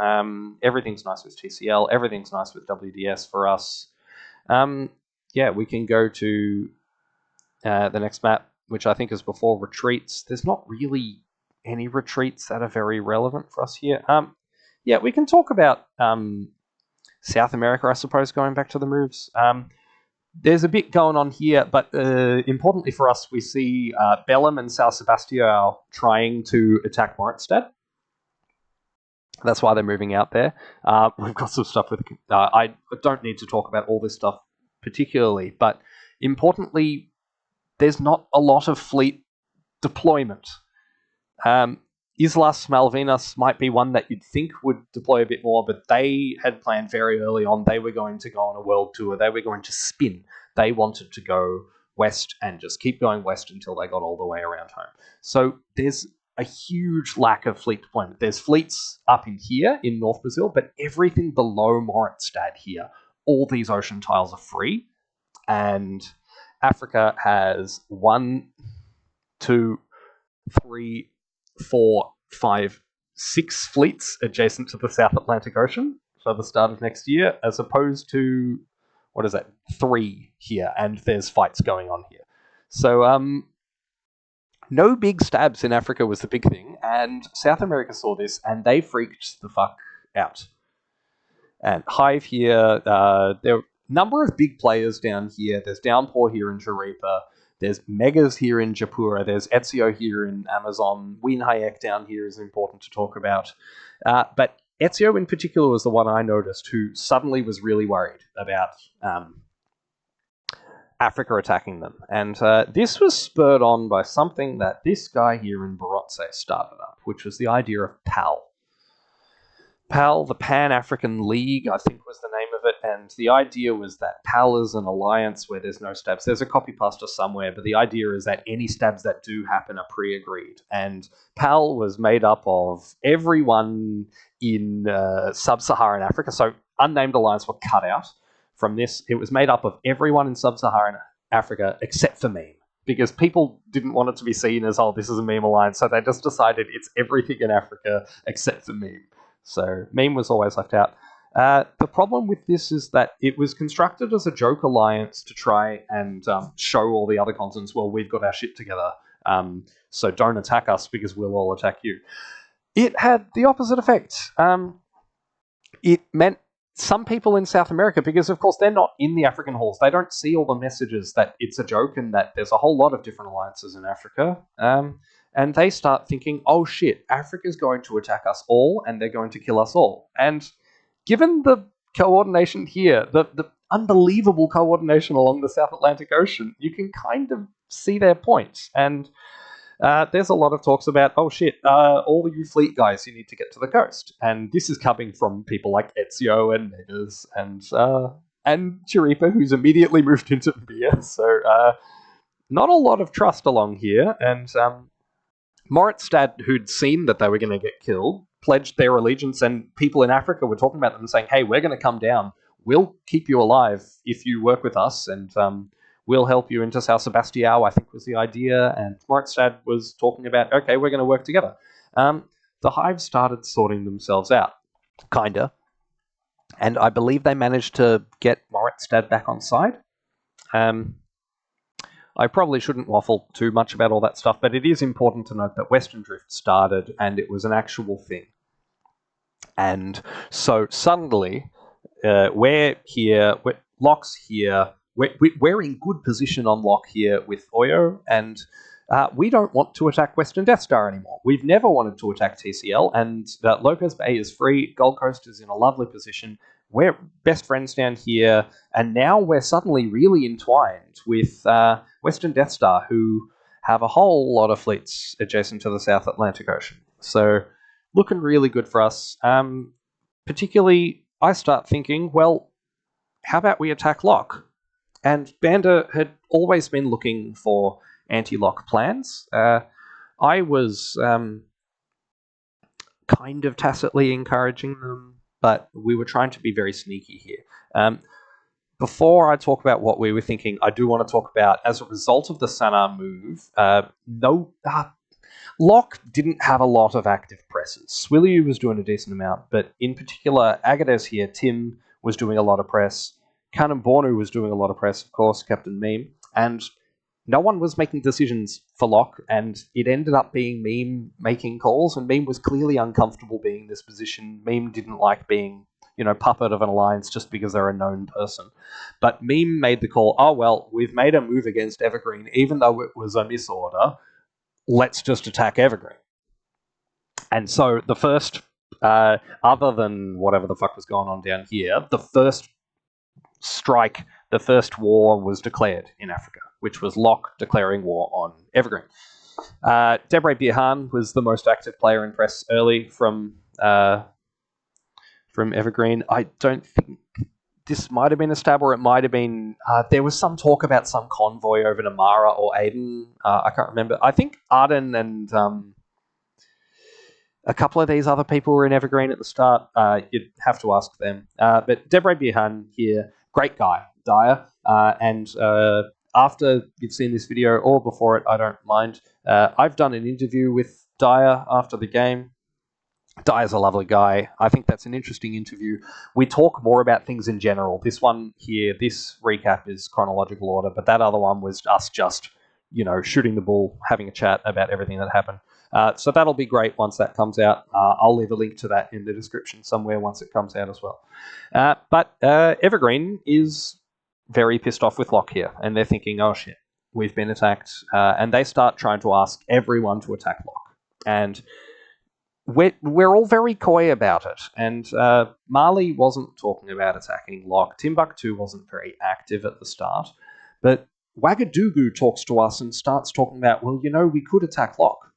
Everything's nice with TCL. Everything's nice with WDS for us. We can go to the next map, which I think is before retreats. There's not really any retreats that are very relevant for us here. We can talk about South America, I suppose, going back to the moves. There's a bit going on here, but importantly for us, we see Bellum and Sao Sebastião trying to attack Moritstad. That's why they're moving out there. We've got some stuff with... I don't need to talk about all this stuff particularly, but importantly, there's not a lot of fleet deployment. Islas Malvinas might be one that you'd think would deploy a bit more, but they had planned very early on they were going to go on a world tour. They were going to spin. They wanted to go west and just keep going west until they got all the way around home. So there's a huge lack of fleet deployment. There's fleets up in here in North Brazil, but everything below Moritstad here, all these ocean tiles are free. And Africa has 1, 2, 3, 4, 5, 6 fleets adjacent to the South Atlantic Ocean for the start of next year, as opposed to, 3 here, and there's fights going on here. So, no big stabs in Africa was the big thing, and South America saw this, and they freaked the fuck out. And Hive here, there are a number of big players down here. There's Downpour here in Jaripa. There's Megas here in Japura. There's Ezio here in Amazon. Wien Hayek down here is important to talk about. But Ezio in particular was the one I noticed who suddenly was really worried about Africa attacking them. And this was spurred on by something that this guy here in Barotse started up, which was the idea of PAL. PAL, the Pan-African League, I think was the name of it, and the idea was that PAL is an alliance where there's no stabs. There's a copy-paster somewhere, but the idea is that any stabs that do happen are pre-agreed. And PAL was made up of everyone in sub-Saharan Africa, so unnamed alliance were cut out from this. It was made up of everyone in sub-Saharan Africa except for Meme, because people didn't want it to be seen as, this is a Meme alliance, so they just decided it's everything in Africa except for Meme. So Meme was always left out. The problem with this is that it was constructed as a joke alliance to try and show all the other continents, well, we've got our shit together, so don't attack us because we'll all attack you. It had the opposite effect. It meant some people in South America, because of course they're not in the African halls, they don't see all the messages that it's a joke and that there's a whole lot of different alliances in Africa. And they start thinking, oh shit, Africa's going to attack us all and they're going to kill us all. And given the coordination here, the unbelievable coordination along the South Atlantic Ocean, you can kind of see their points. And there's a lot of talks about, oh shit, all you fleet guys, you need to get to the coast. And this is coming from people like Ezio and Negas and Chiripa, who's immediately moved into beer. So not a lot of trust along here. And Moritzstad, who'd seen that they were going to get killed, pledged their allegiance, and people in Africa were talking about them saying, hey, we're going to come down. We'll keep you alive if you work with us, and we'll help you into Sao Sebastião, I think was the idea. And Moritzstad was talking about, okay, we're going to work together. The Hive started sorting themselves out, kinda. And I believe they managed to get Moritzstad back on side. I probably shouldn't waffle too much about all that stuff, but it is important to note that Western Drift started and it was an actual thing. And so suddenly, we're here, Locke's here, we're in good position on Locke here with Oyo, and we don't want to attack Western Death Star anymore. We've never wanted to attack TCL, and Lopez Bay is free, Gold Coast is in a lovely position, we're best friends down here, and now we're suddenly really entwined with Western Death Star, who have a whole lot of fleets adjacent to the South Atlantic Ocean. So, looking really good for us. Particularly, I start thinking, well, how about we attack Locke? And Banda had always been looking for anti-Locke plans. I was kind of tacitly encouraging them, but we were trying to be very sneaky here. Before I talk about what we were thinking, I do want to talk about, as a result of the Sanar move, Locke didn't have a lot of active presses. Swilly was doing a decent amount, but in particular, Agadez here, Tim was doing a lot of press. Kanan Bornu was doing a lot of press, of course, Captain Meme, and no one was making decisions for Locke, and it ended up being Meme making calls, and Meme was clearly uncomfortable being in this position. Meme didn't like being, puppet of an alliance just because they're a known person. But Meme made the call, oh, well, we've made a move against Evergreen, even though it was a misorder, let's just attack Evergreen. And so the first, other than whatever the fuck was going on down here, the first strike, the first war was declared in Africa, which was Locke declaring war on Evergreen. Debre Birhan was the most active player in press early from Evergreen. I don't think this might have been a stab, or it might have been... there was some talk about some convoy over to Mara or Aden. I can't remember. I think Arden and a couple of these other people were in Evergreen at the start. You'd have to ask them. But Debre Birhan here, great guy, Dyer. And after you've seen this video, or before it, I don't mind. I've done an interview with Dyer after the game. Dyer's a lovely guy. I think that's an interesting interview. We talk more about things in general. This one here, this recap is chronological order, but that other one was us just, shooting the bull, having a chat about everything that happened. So that'll be great once that comes out. I'll leave a link to that in the description somewhere once it comes out as well. But Evergreen is very pissed off with Locke here, and they're thinking, oh shit, we've been attacked. And they start trying to ask everyone to attack Locke. And we're all very coy about it. And Mali wasn't talking about attacking Locke. Timbuktu wasn't very active at the start. But Ouagadougou talks to us and starts talking about, well, we could attack Locke.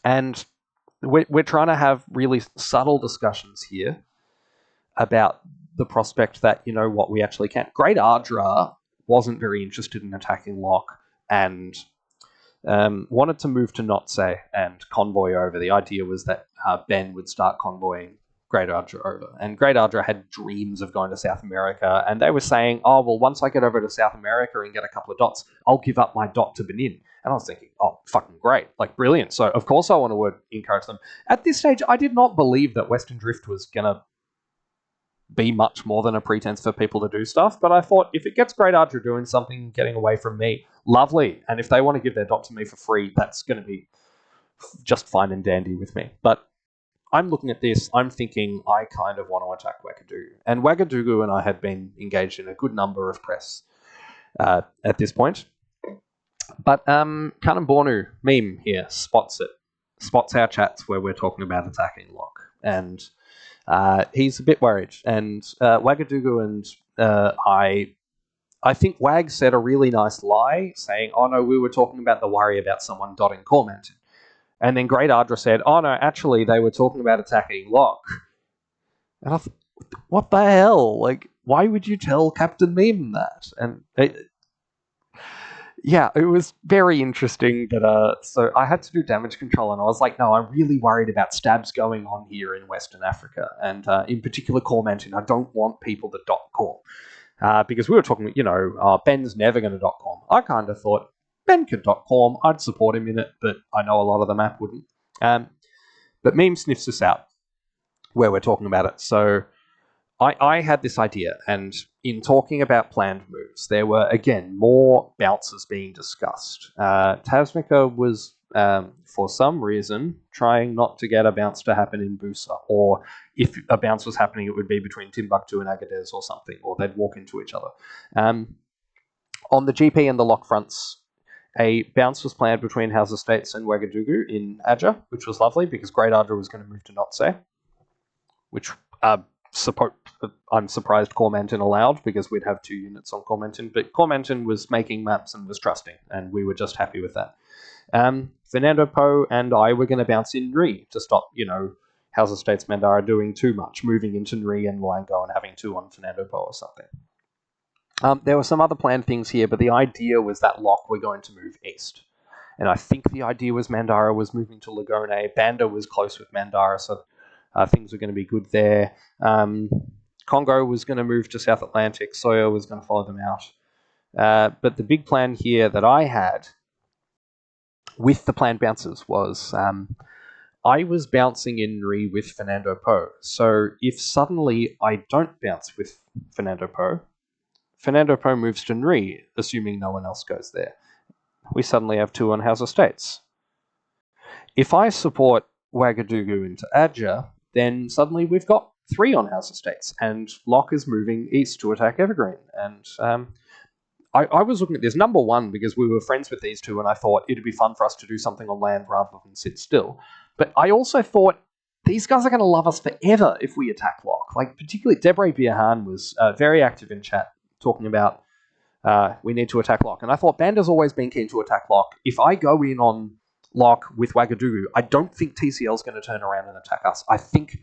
And we're trying to have really subtle discussions here about the prospect that, what we actually can. Great Ardra wasn't very interested in attacking Locke and wanted to move to Notse and convoy over. The idea was that Ben would start convoying Great Ardra over. And Great Ardra had dreams of going to South America, and they were saying, oh, well, once I get over to South America and get a couple of dots, I'll give up my dot to Benin. And I was thinking, oh, fucking great, brilliant. So, of course, I want to encourage them. At this stage, I did not believe that Western Drift was going to be much more than a pretense for people to do stuff, but I thought, if it gets Great Ardra doing something, getting away from me, lovely. And if they want to give their dot to me for free, that's going to be just fine and dandy with me. But I'm looking at this, I'm thinking I kind of want to attack Ouagadougou. And Ouagadougou and I had been engaged in a good number of press at this point. But Kanambornu meme here spots it, spots our chats where we're talking about attacking Locke. And he's a bit worried. And Ouagadougou and I think Wag said a really nice lie, saying, oh no, we were talking about the worry about someone dotting Cormantin. And then Great Ardra said, oh no, actually they were talking about attacking Locke. And I thought, what the hell? Like, why would you tell Captain Meme that? And yeah, it was very interesting that, so I had to do damage control and I was like, no, I'm really worried about stabs going on here in Western Africa. And in particular, Cormantin, I don't want people to dot Corm. Because we were talking, Ben's never going to dot Corm. I kind of thought, Ben could dot Corm, I'd support him in it, but I know a lot of the map wouldn't. But Meme sniffs us out where we're talking about it. So I had this idea, and in talking about planned moves, there were, again, more bounces being discussed. Tasmica was, for some reason, trying not to get a bounce to happen in Busa, or if a bounce was happening, it would be between Timbuktu and Agadez or something, or they'd walk into each other. On the GP and the lock fronts, a bounce was planned between House Estates and Ouagadougou in Adja, which was lovely because Great Ardra was going to move to Notse, which I'm surprised Cormantin allowed because we'd have 2 units on Cormantin, but Cormantin was making maps and was trusting, and we were just happy with that. Fernando Po and I were going to bounce in Nri to stop, House Estates Mandara doing too much, moving into Nri and Luango and having 2 on Fernando Po or something. There were some other planned things here, but the idea was that Locke were going to move east. And I think the idea was Mandara was moving to Lagone. Banda was close with Mandara, so things were going to be good there. Congo was going to move to South Atlantic. Soyo was going to follow them out. But the big plan here that I had with the planned bounces was I was bouncing in Nri with Fernando Po. So if suddenly I don't bounce with Fernando Po moves to Nri, assuming no one else goes there. We suddenly have 2 on House Estates. If I support Ouagadougou into Adja, then suddenly we've got 3 on House Estates, and Locke is moving east to attack Evergreen. And I was looking at this, number one, because we were friends with these 2, and I thought it'd be fun for us to do something on land rather than sit still. But I also thought, these guys are going to love us forever if we attack Locke. Like, particularly Debre Biahan was very active in chat, talking about we need to attack Locke. And I thought Banda's always been keen to attack Locke. If I go in on Locke with Ouagadougou, I don't think TCL's going to turn around and attack us. I think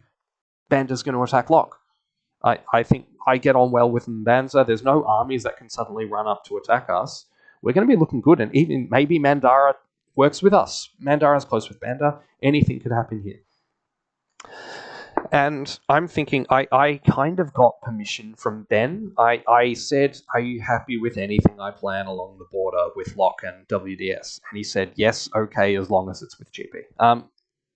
Banda's going to attack Locke. I think I get on well with Mbanza. There's no armies that can suddenly run up to attack us. We're going to be looking good, and even maybe Mandara works with us. Mandara's close with Banda. Anything could happen here. And I'm thinking, I kind of got permission from Ben. I said, are you happy with anything I plan along the border with Locke and WDS? And he said, yes, okay, as long as it's with GP.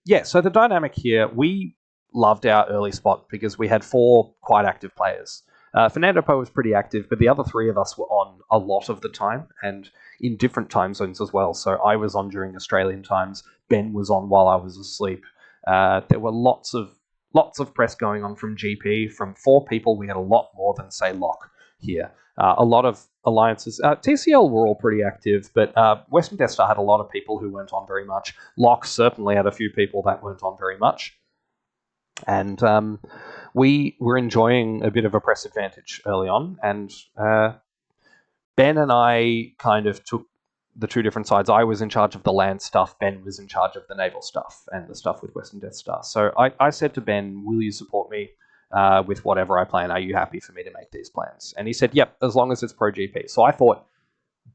Yeah, so the dynamic here, we loved our early spot because we had 4 quite active players. Fernando Po was pretty active, but the other 3 of us were on a lot of the time and in different time zones as well. So I was on during Australian times. Ben was on while I was asleep. There were lots of press going on from GP. From 4 people, we had a lot more than, say, Locke here. A lot of alliances. TCL were all pretty active, but Western Death Star had a lot of people who weren't on very much. Locke certainly had a few people that weren't on very much. And we were enjoying a bit of a press advantage early on, and Ben and I kind of took the 2 different sides. I was in charge of the land stuff, Ben was in charge of the naval stuff and the stuff with Western Death Star. So I said to Ben, will you support me with whatever I plan? Are you happy for me to make these plans? And he said, yep, as long as it's pro-GP. So I thought,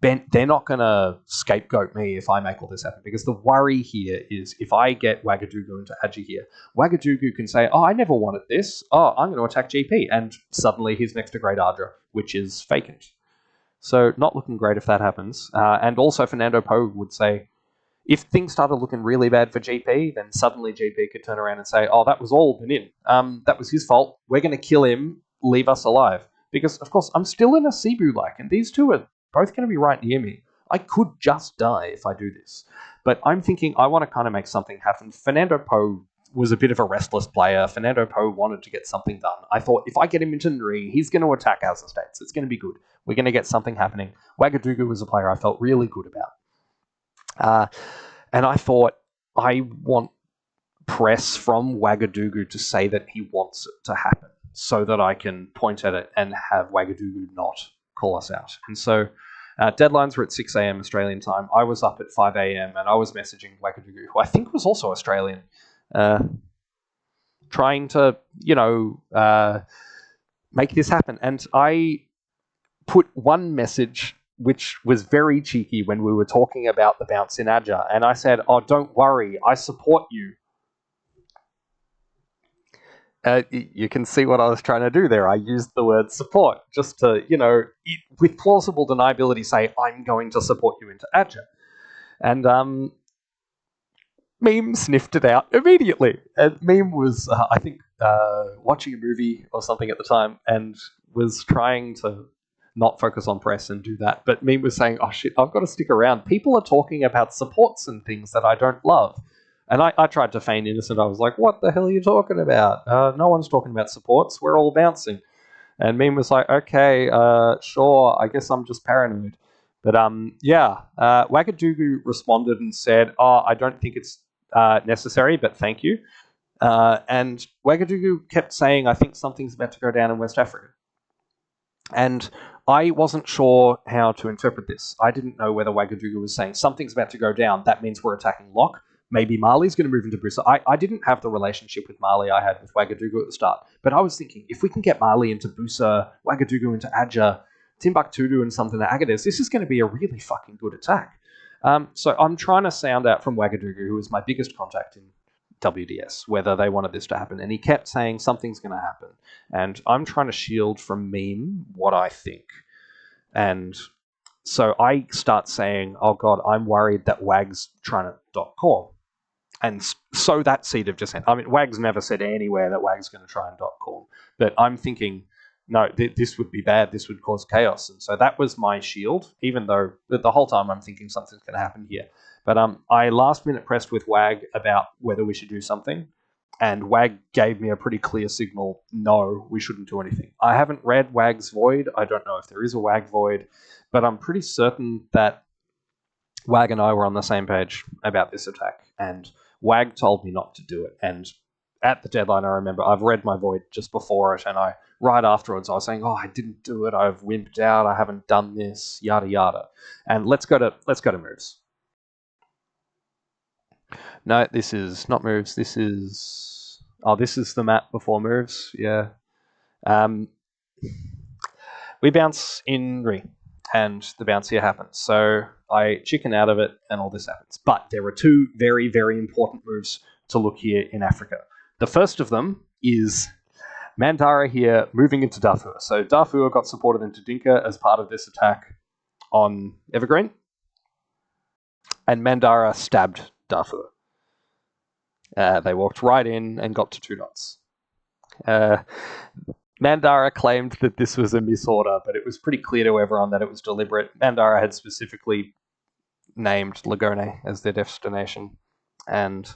Ben, they're not going to scapegoat me if I make all this happen, because the worry here is if I get Ouagadougou into Adja here, Ouagadougou can say, oh, I never wanted this. Oh, I'm going to attack GP. And suddenly he's next to Great Ardra, which is vacant. So not looking great if that happens. And also Fernando Po would say, if things started looking really bad for GP, then suddenly GP could turn around and say, oh, that was all Benin. That was his fault. We're going to kill him. Leave us alive. Because, of course, I'm still in a Cebu-like, and these 2 are both going to be right near me. I could just die if I do this. But I'm thinking I want to kind of make something happen. Fernando Po was a bit of a restless player. Fernando Poe wanted to get something done. I thought, if I get him into Nri, he's going to attack House of States. It's going to be good. We're going to get something happening. Ouagadougou was a player I felt really good about. And I thought, I want press from Ouagadougou to say that he wants it to happen so that I can point at it and have Ouagadougou not call us out. And so deadlines were at 6 a.m. Australian time. I was up at 5 a.m. and I was messaging Ouagadougou, who I think was also Australian, trying to, make this happen. And I put one message which was very cheeky when we were talking about the bounce in Adja, and I said, "Oh, don't worry, I support you." You can see what I was trying to do there. I used the word support just to, with plausible deniability say, I'm going to support you into Adja. And Meme sniffed it out immediately. And Meme was, I think, watching a movie or something at the time and was trying to not focus on press and do that. But Meme was saying, oh shit, I've got to stick around. People are talking about supports and things that I don't love. And I tried to feign innocent. I was like, what the hell are you talking about? No one's talking about supports. We're all bouncing. And Meme was like, okay, sure, I guess I'm just paranoid. But Ouagadougou responded and said, oh, I don't think it's necessary, but thank you. And Ouagadougou kept saying, I think something's about to go down in West Africa. And I wasn't sure how to interpret this. I didn't know whether Ouagadougou was saying something's about to go down. That means we're attacking Locke. Maybe Mali's going to move into Busa. I didn't have the relationship with Mali I had with Ouagadougou at the start. But I was thinking, if we can get Mali into Busa, Ouagadougou into Adja, Timbuktu and something to Agadez, this is going to be a really fucking good attack. So I'm trying to sound out from Ouagadougou, who was my biggest contact in WDS, whether they wanted this to happen. And he kept saying something's going to happen. And I'm trying to shield from Meme what I think. And so I start saying, oh God, I'm worried that Wag's trying to .com. And so that seed of dissent. I mean, Wag's never said anywhere that Wag's going to try and .com. But I'm thinking, no, this would be bad. This would cause chaos. And so that was my shield, even though the whole time I'm thinking something's going to happen here. But I last minute pressed with Wag about whether we should do something. And Wag gave me a pretty clear signal, no, we shouldn't do anything. I haven't read Wag's Void. I don't know if there is a Wag Void. But I'm pretty certain that Wag and I were on the same page about this attack. And Wag told me not to do it. And at the deadline, I remember I've read my Void just before it. And right afterwards, I was saying, oh, I didn't do it. I've wimped out. I haven't done this, yada, yada. And let's go to moves. No, this is not moves. This is the map before moves. Yeah. We bounce in Re, and the bounce here happens. So I chicken out of it, and all this happens. But there are two very, very important moves to look here in Africa. The first of them is Mandara here moving into Darfur. So Darfur got supported into Dinka as part of this attack on Evergreen, and Mandara stabbed Darfur. They walked right in and got to 2 dots. Mandara claimed that this was a misorder, but it was pretty clear to everyone that it was deliberate. Mandara had specifically named Lagone as their destination, and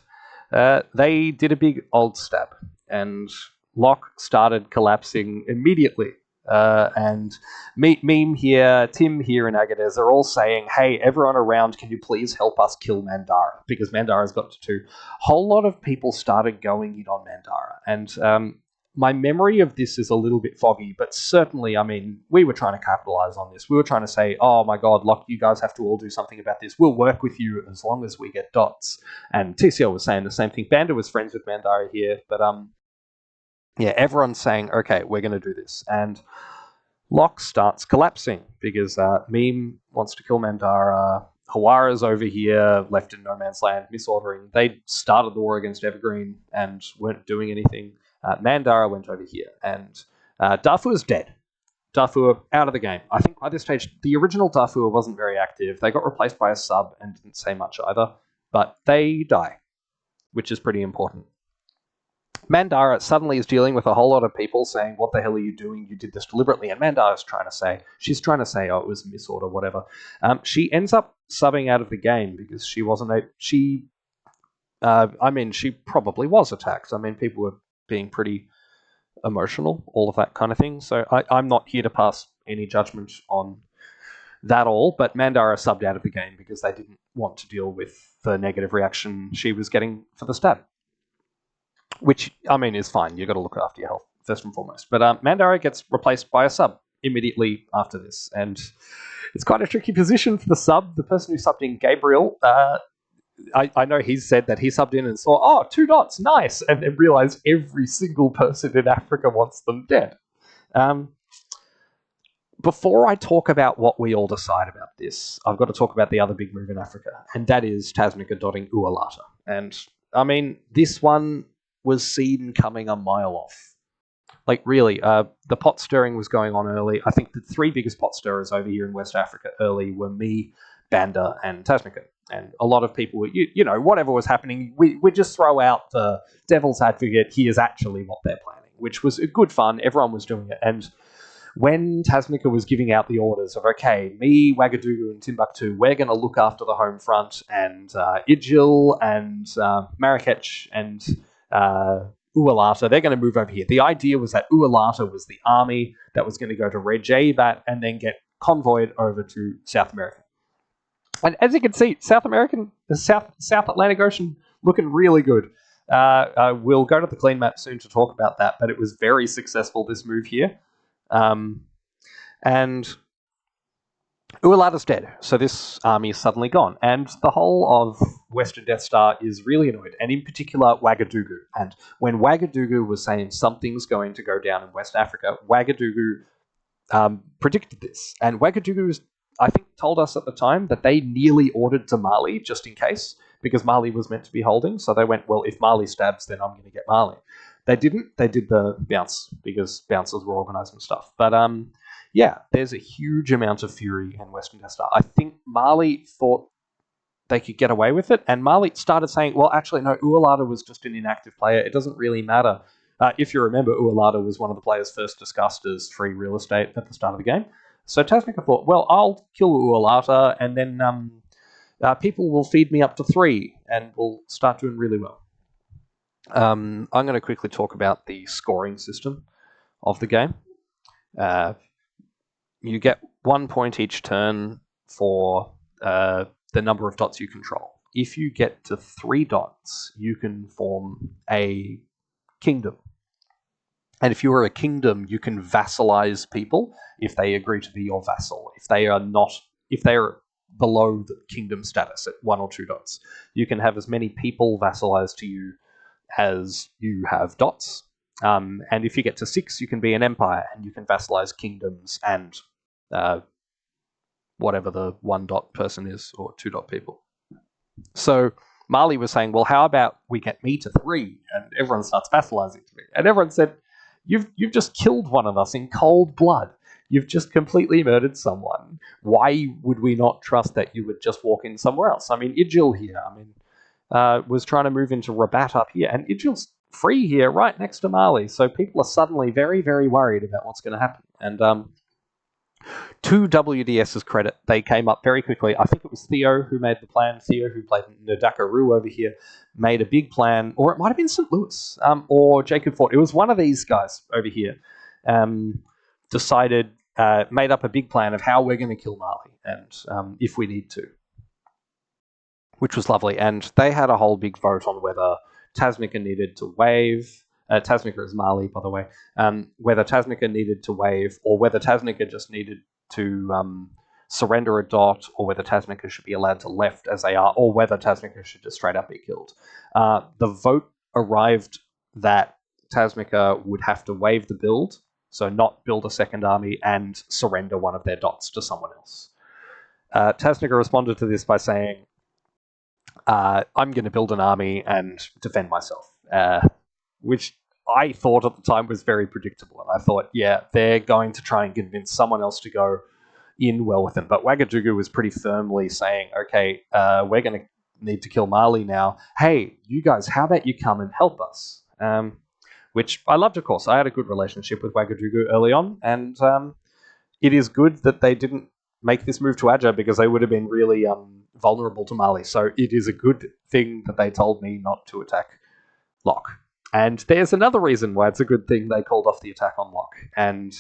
they did a big old stab, and Locke started collapsing immediately. And Meme here, Tim here, and Agadez are all saying, hey, everyone around, can you please help us kill Mandara? Because Mandara's got to 2. Whole lot of people started going in on Mandara. And my memory of this is a little bit foggy, but certainly, I mean, we were trying to capitalize on this. We were trying to say, oh my God, Locke, you guys have to all do something about this. We'll work with you as long as we get dots. And TCL was saying the same thing. Banda was friends with Mandara here, but yeah, everyone's saying, okay, we're going to do this. And Locke starts collapsing because Meme wants to kill Mandara. Hawara's over here, left in no man's land, misordering. They started the war against Evergreen and weren't doing anything. Mandara went over here, and Darfur's dead. Darfur out of the game. I think by this stage, the original Darfur wasn't very active. They got replaced by a sub and didn't say much either, but they die, which is pretty important. Mandara suddenly is dealing with a whole lot of people saying, what the hell are you doing? You did this deliberately. And Mandara's she's trying to say, oh, it was a misorder, whatever. She ends up subbing out of the game because she wasn't she I mean, she probably was attacked. I mean, people were being pretty emotional, all of that kind of thing. So I'm not here to pass any judgment on that all, but Mandara subbed out of the game because they didn't want to deal with the negative reaction she was getting for the stab. Which, I mean, is fine. You've got to look after your health, first and foremost. But Mandara gets replaced by a sub immediately after this, and it's quite a tricky position for the sub. The person who subbed in, Gabriel, I know he's said that he subbed in and saw, oh, 2 dots, nice, and then realized every single person in Africa wants them dead. Before I talk about what we all decide about this, I've got to talk about the other big move in Africa, and that is Tasnica dotting Ualata. And, I mean, this one was seen coming a mile off. Like, really, the pot stirring was going on early. I think the 3 biggest pot stirrers over here in West Africa early were me, Banda, and Tasnica. And a lot of people were, you know, whatever was happening, we just throw out the devil's advocate, here's actually what they're planning, which was good fun. Everyone was doing it. And when Tasnica was giving out the orders of, okay, me, Ouagadougou, and Timbuktu, we're going to look after the home front, and Ijil and Marrakech and Ualata, they're going to move over here. The idea was that Ualata was the army that was going to go to Rejabat and then get convoyed over to South America. And as you can see, South Atlantic Ocean looking really good. We'll go to the clean map soon to talk about that, but it was very successful, this move here. And Ualata's dead, so this army is suddenly gone, and the whole of Western Death Star is really annoyed, and in particular Ouagadougou. And when Ouagadougou was saying something's going to go down in West Africa, Ouagadougou predicted this, and Ouagadougou, I think, told us at the time that they nearly ordered to Mali just in case, because Mali was meant to be holding, so they went, well, if Mali stabs, then I'm going to get Mali. They didn't. They did the bounce because bouncers were organising stuff. But yeah, there's a huge amount of fury in Western Death Star. I think Mali thought they could get away with it, and Mali started saying, well, actually, no, Ualata was just an inactive player. It doesn't really matter. If you remember, Ualata was one of the players first discussed as free real estate at the start of the game. So Tasnica thought, well, I'll kill Ualata, and then people will feed me up to 3, and we'll start doing really well. I'm going to quickly talk about the scoring system of the game. You get 1 point each turn for the number of dots you control. If you get to 3 dots, you can form a kingdom. And if you are a kingdom, you can vassalize people if they agree to be your vassal. If they are below the kingdom status at 1 or 2 dots, you can have as many people vassalized to you as you have dots. And if you get to 6, you can be an empire, and you can vassalize kingdoms and whatever the 1 dot person is, or 2 dot people. So Mali was saying, well, how about we get me to 3? And everyone starts vassalizing to me. And everyone said, you've just killed one of us in cold blood. You've just completely murdered someone. Why would we not trust that you would just walk in somewhere else? I mean, Ijil here, was trying to move into Rabat up here, and Ijil's free here right next to Mali, so people are suddenly very, very worried about what's going to happen. And to WDS's credit, they came up very quickly. I think it was Theo who made the plan. Theo, who played Ndakaru over here, made a big plan, or it might have been St. Louis, or Jacob Ford. It was one of these guys over here. Decided, made up a big plan of how we're going to kill Mali, and if we need to. Which was lovely, and they had a whole big vote on whether Tasnica needed to wave. Tasnica is Mali, by the way. Whether Tasnica needed to wave, or whether Tasnica just needed to surrender a dot, or whether Tasnica should be allowed to left as they are, or whether Tasnica should just straight up be killed. The vote arrived that Tasnica would have to wave the build, so not build a second army, and surrender one of their dots to someone else. Tasnica responded to this by saying, I'm going to build an army and defend myself, which I thought at the time was very predictable. And I thought, yeah, they're going to try and convince someone else to go in well with them. But Ouagadougou was pretty firmly saying, okay, we're going to need to kill Mali now. Hey, you guys, how about you come and help us? Which I loved, of course. I had a good relationship with Ouagadougou early on, and it is good that they didn't make this move to Adja, because they would have been really vulnerable to Mali. So it is a good thing that they told me not to attack Locke. And there's another reason why it's a good thing they called off the attack on Locke. And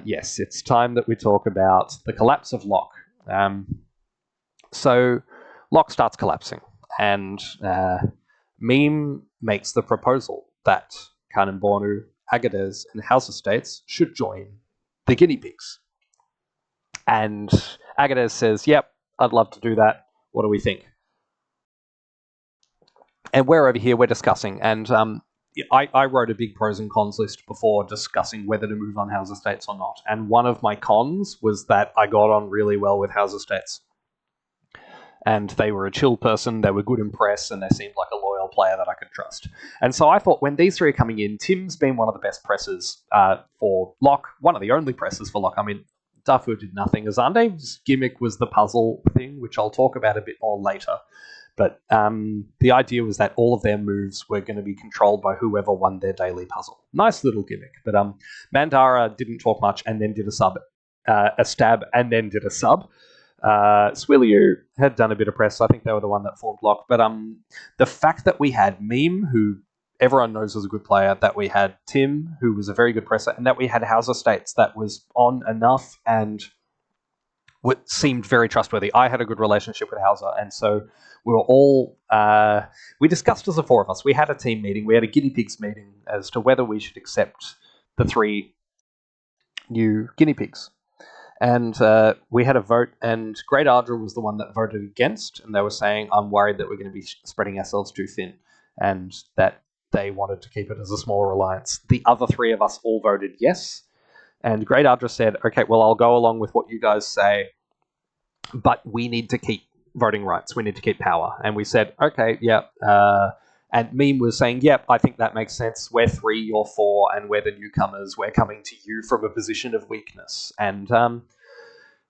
yes, it's time that we talk about the collapse of Locke. So Locke starts collapsing, and Meme makes the proposal that Kanem-Bornu, Agadez, and House Estates should join the guinea pigs. And Agadez says, yep, I'd love to do that. What do we think? And we're over here, we're discussing, and I wrote a big pros and cons list before discussing whether to move on House Estates or not. And one of my cons was that I got on really well with House Estates. And they were a chill person, they were good in press, and they seemed like a loyal player that I could trust. And so I thought, when these three are coming in, Tim's been one of the best pressers for Locke, one of the only pressers for Locke. I mean, Darfur did nothing. Azande's gimmick was the puzzle thing, which I'll talk about a bit more later. But the idea was that all of their moves were going to be controlled by whoever won their daily puzzle. Nice little gimmick. But Mandara didn't talk much and then did a stab, and then did a sub. Swilliu had done a bit of press. I think they were the one that formed Locke. But the fact that we had Meme, who everyone knows was a good player, that we had Tim, who was a very good presser, and that we had House Estates that was on enough and seemed very trustworthy. I had a good relationship with Hauser, and so we were all... we discussed as the four of us. We had a team meeting. We had a guinea pigs meeting as to whether we should accept the 3 new guinea pigs. And we had a vote, and Great Ardra was the one that voted against, and they were saying, I'm worried that we're going to be spreading ourselves too thin, and that they wanted to keep it as a smaller alliance. The other 3 of us all voted yes, and Great Ardra said, okay, well, I'll go along with what you guys say, but we need to keep voting rights. We need to keep power. And we said, okay, yeah. And Meme was saying, yep, I think that makes sense. We're 3, you're 4, and we're the newcomers. We're coming to you from a position of weakness. And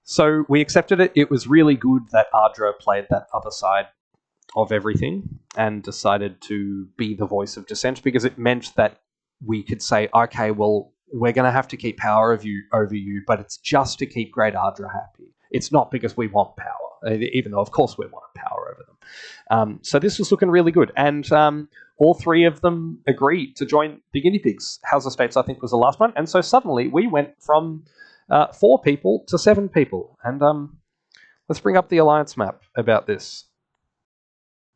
so we accepted it. It was really good that Ardra played that other side of everything and decided to be the voice of dissent, because it meant that we could say, okay, well, we're going to have to keep power over you, but it's just to keep Great Ardra happy. It's not because we want power, even though, of course, we want power over them. So this was looking really good. And all 3 of them agreed to join the guinea pigs. House Estates, I think, was the last one. And so suddenly we went from 4 people to 7 people. And let's bring up the alliance map about this.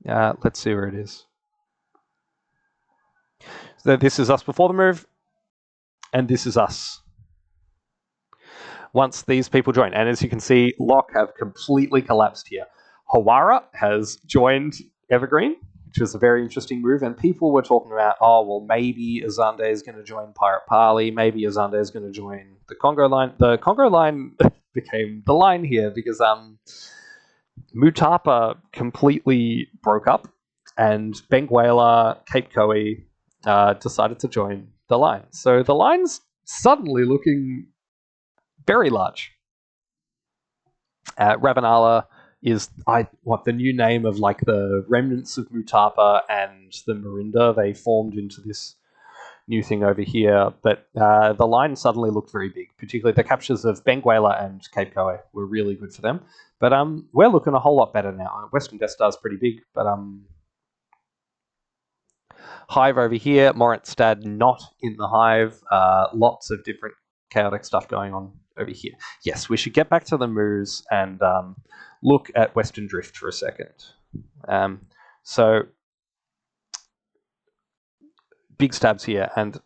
Let's see where it is. So this is us before the move, and this is us once these people join. And as you can see, Locke have completely collapsed here. Hawara has joined Evergreen, which was a very interesting move, and people were talking about, oh, well, maybe Azande is going to join Pirate Parley, maybe Azande is going to join the Congo line. The Congo line became the line here because Mutapa completely broke up, and Benguela, Cape Koei decided to join the line. So the line's suddenly looking very large. Ravanala is the new name of like the remnants of Mutapa and the Marinda. They formed into this new thing over here, but the line suddenly looked very big. Particularly the captures of Benguela and Cape Koei were really good for them. But we're looking a whole lot better now. Western Death Star's pretty big, but Hive over here, Moritstad not in the Hive. Lots of different chaotic stuff going on over here. Yes, we should get back to the moves and look at Western Drift for a second. So big stabs here, and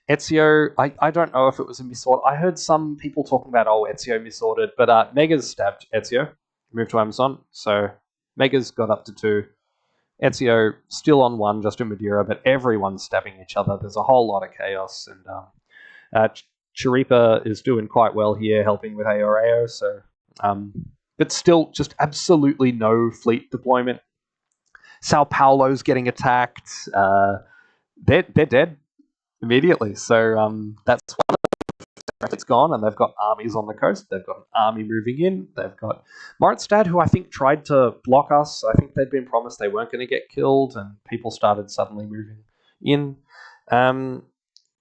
Ezio, I don't know if it was a misort. I heard some people talking about, Ezio misordered, but Mega's stabbed Ezio, moved to Amazon, so Mega's got up to 2. Ezio still on 1, just in Madeira, but everyone's stabbing each other. There's a whole lot of chaos, and Chiripa is doing quite well here, helping with AAR, so but still just absolutely no fleet deployment. Sao Paulo's getting attacked. They're dead immediately, so that's one of it's gone, and they've got armies on the coast. They've got an army moving in. They've got Moritstad, who I think tried to block us. I think they'd been promised they weren't going to get killed, and people started suddenly moving in.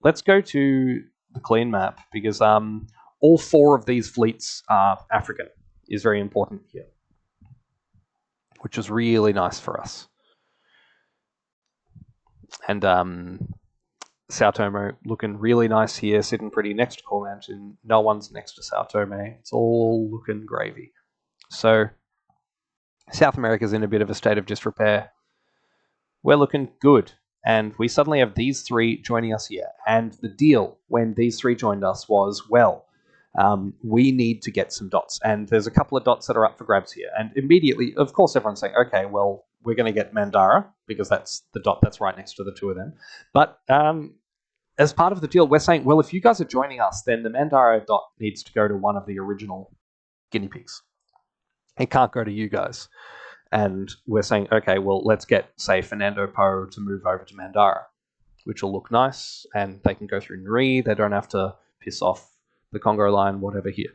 Let's go to the clean map, because all 4 of these fleets are African. is very important here, which is really nice for us. And Sao Tome looking really nice here, sitting pretty next to Cormantin. No one's next to Sao Tome. It's all looking gravy. So South America's in a bit of a state of disrepair. We're looking good. And we suddenly have these three joining us here. And the deal when these three joined us was, well, we need to get some dots. And there's a couple of dots that are up for grabs here. And immediately, of course, everyone's saying, okay, well, we're going to get Mandara, because that's the dot that's right next to the two of them. But as part of the deal, we're saying, well, if you guys are joining us, then the Mandara dot needs to go to one of the original guinea pigs. It can't go to you guys. And we're saying, okay, well, let's get, say, Fernando Po to move over to Mandara, which will look nice, and they can go through Nri. They don't have to piss off the Congo line, whatever here.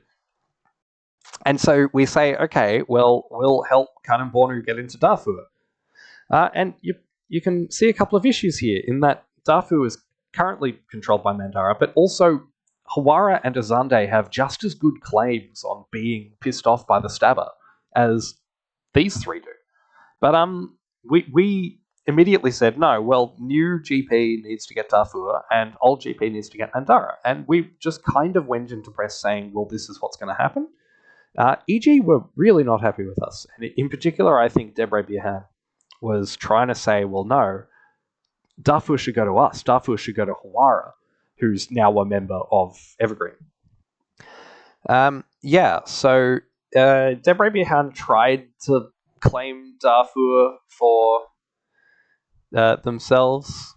And so we say, okay, well, we'll help Kanem Bornu get into Darfur. And you can see a couple of issues here, in that Darfur is currently controlled by Mandara, but also Hawara and Azande have just as good claims on being pissed off by the stabber as these three do. But we immediately said, no, well, new GP needs to get Darfur and old GP needs to get Mandara. And we just kind of went into press saying, well, this is what's going to happen. EG were really not happy with us. And in particular, I think Debre Bihan was trying to say, well, no, Darfur should go to us. Darfur should go to Hawara, who's now a member of Evergreen. So Debre Bihan tried to claim Darfur for themselves,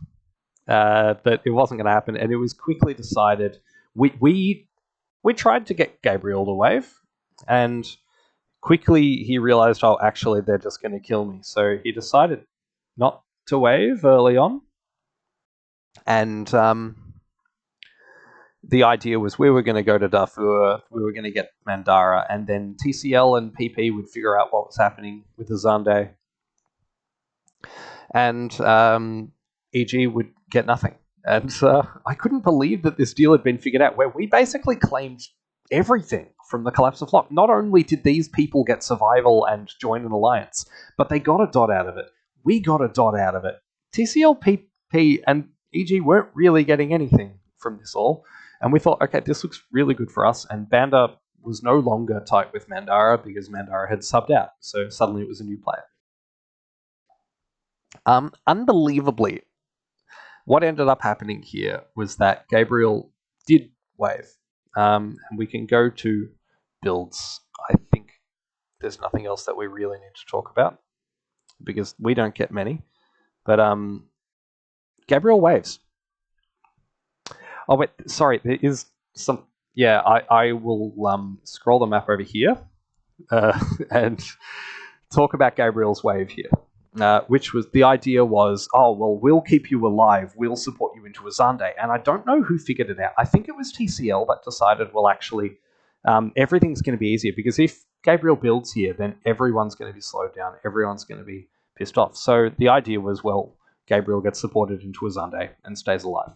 but it wasn't going to happen, and it was quickly decided. We tried to get Gabriel to wave, and quickly he realized, oh, actually, they're just going to kill me. So he decided not to wave early on, and the idea was we were going to go to Darfur, we were going to get Mandara, and then TCL and PP would figure out what was happening with the Zande, and EG would get nothing. And I couldn't believe that this deal had been figured out, where we basically claimed everything from the collapse of Flock. Not only did these people get survival and join an alliance, but they got a dot out of it. We got a dot out of it. TCL, PP, and EG weren't really getting anything from this all. And we thought, okay, this looks really good for us. And Banda was no longer tight with Mandara because Mandara had subbed out. So suddenly it was a new player. Unbelievably, what ended up happening here was that Gabriel did wave. And we can go to builds. I think there's nothing else that we really need to talk about because we don't get many. But Gabriel waves. Oh, wait, sorry, there is some... Yeah, I will scroll the map over here and talk about Gabriel's wave here, which was... The idea was, oh, well, we'll keep you alive, we'll support you into a Zande. And I don't know who figured it out. I think it was TCL that decided, well, actually, everything's going to be easier, because if Gabriel builds here, then everyone's going to be slowed down, everyone's going to be pissed off. So the idea was, well, Gabriel gets supported into a Zande and stays alive.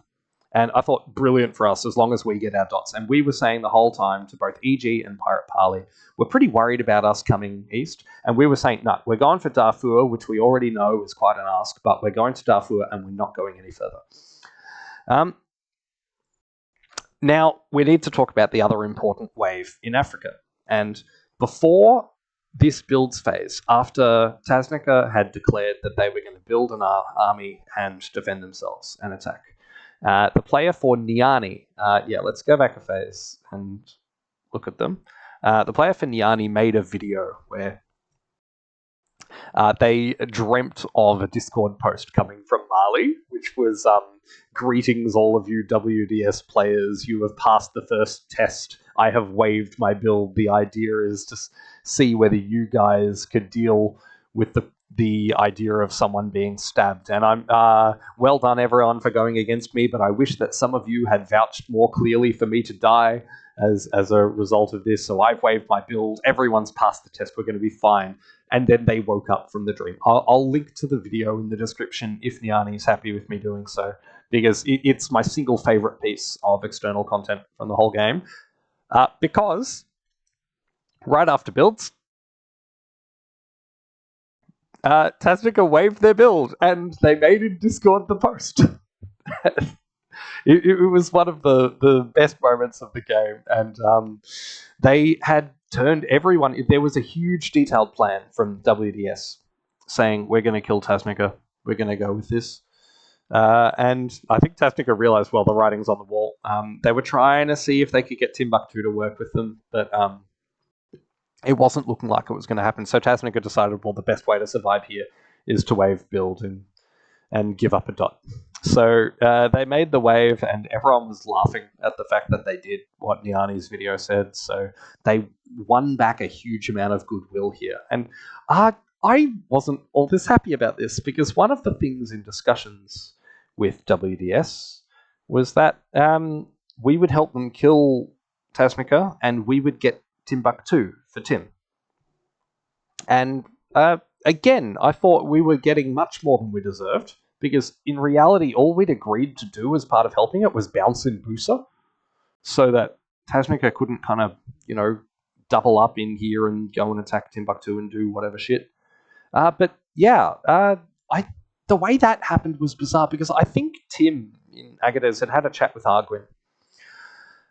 And I thought, brilliant for us, as long as we get our dots. And we were saying the whole time to both EG and Pirate Parley, we're pretty worried about us coming east. And we were saying, no, we're going for Darfur, which we already know is quite an ask, but we're going to Darfur and we're not going any further. Now, we need to talk about the other important wave in Africa. And before this builds phase, after Tasnica had declared that they were going to build an army and defend themselves and attack, the player for Niani, let's go back a phase and look at them. The player for Niani made a video where they dreamt of a Discord post coming from Mali, which was, greetings all of you WDS players, you have passed the first test, I have waived my build. The idea is to see whether you guys could deal with the idea of someone being stabbed. And I'm well done everyone for going against me, but I wish that some of you had vouched more clearly for me to die as a result of this. So I've waived my build. Everyone's passed the test. We're going to be fine. And then they woke up from the dream. I'll link to the video in the description if Niani is happy with me doing so, because it's my single favorite piece of external content from the whole game. Because Right after builds, Tasnica waved their build, and they made in Discord the post. It was one of the best moments of the game, and they had turned everyone. There was a huge detailed plan from WDS saying, we're going to kill Tasnica, we're going to go with this. And I think Tasnica realized, well, the writing's on the wall. They were trying to see if they could get Timbuktu to work with them, but it wasn't looking like it was going to happen. So Tasnica decided, well, the best way to survive here is to wave build and give up a dot. So they made the wave, and everyone was laughing at the fact that they did what Niani's video said. So they won back a huge amount of goodwill here. And I wasn't all this happy about this, because one of the things in discussions with WDS was that we would help them kill Tasnica, and we would get Timbuktu for Tim. And again, I thought we were getting much more than we deserved, because in reality, all we'd agreed to do as part of helping it was bounce in Busa, so that Tasnica couldn't kind of, double up in here and go and attack Timbuktu and do whatever shit. But yeah, the way that happened was bizarre, because I think Tim in Agadez had a chat with Arguin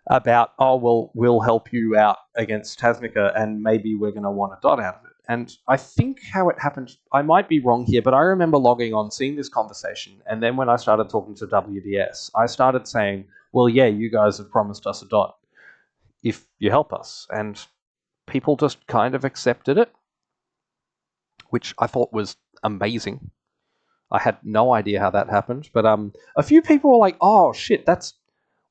about, oh, well, we'll help you out against Tasnica, and maybe we're going to want a dot out of it. And I think how it happened, I might be wrong here, but I remember logging on, seeing this conversation, and then when I started talking to WDS, I started saying, well, yeah, you guys have promised us a dot if you help us. And people just kind of accepted it, which I thought was amazing. I had no idea how that happened, but a few people were like, oh, shit,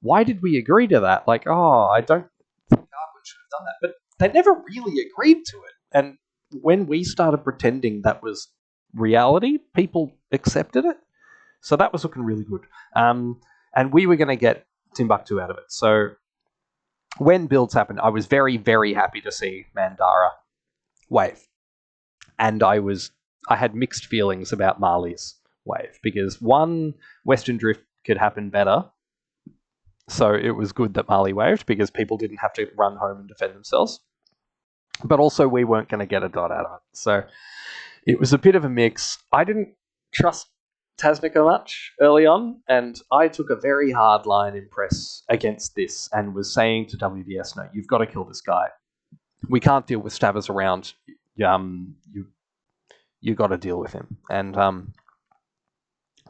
why did we agree to that? Like, oh, I don't think Arguin should have done that. But they never really agreed to it. And when we started pretending that was reality, people accepted it. So that was looking really good. And we were going to get Timbuktu out of it. So when builds happened, I was very, very happy to see Mandara wave. And I had mixed feelings about Mali's wave, because one, Western Drift could happen better. So it was good that Mali waved, because people didn't have to run home and defend themselves. But also, we weren't going to get a dot out of it. So it was a bit of a mix. I didn't trust Tasnica much early on, and I took a very hard line in press against this and was saying to WDS, no, you've got to kill this guy. We can't deal with stabbers around. You got to deal with him. And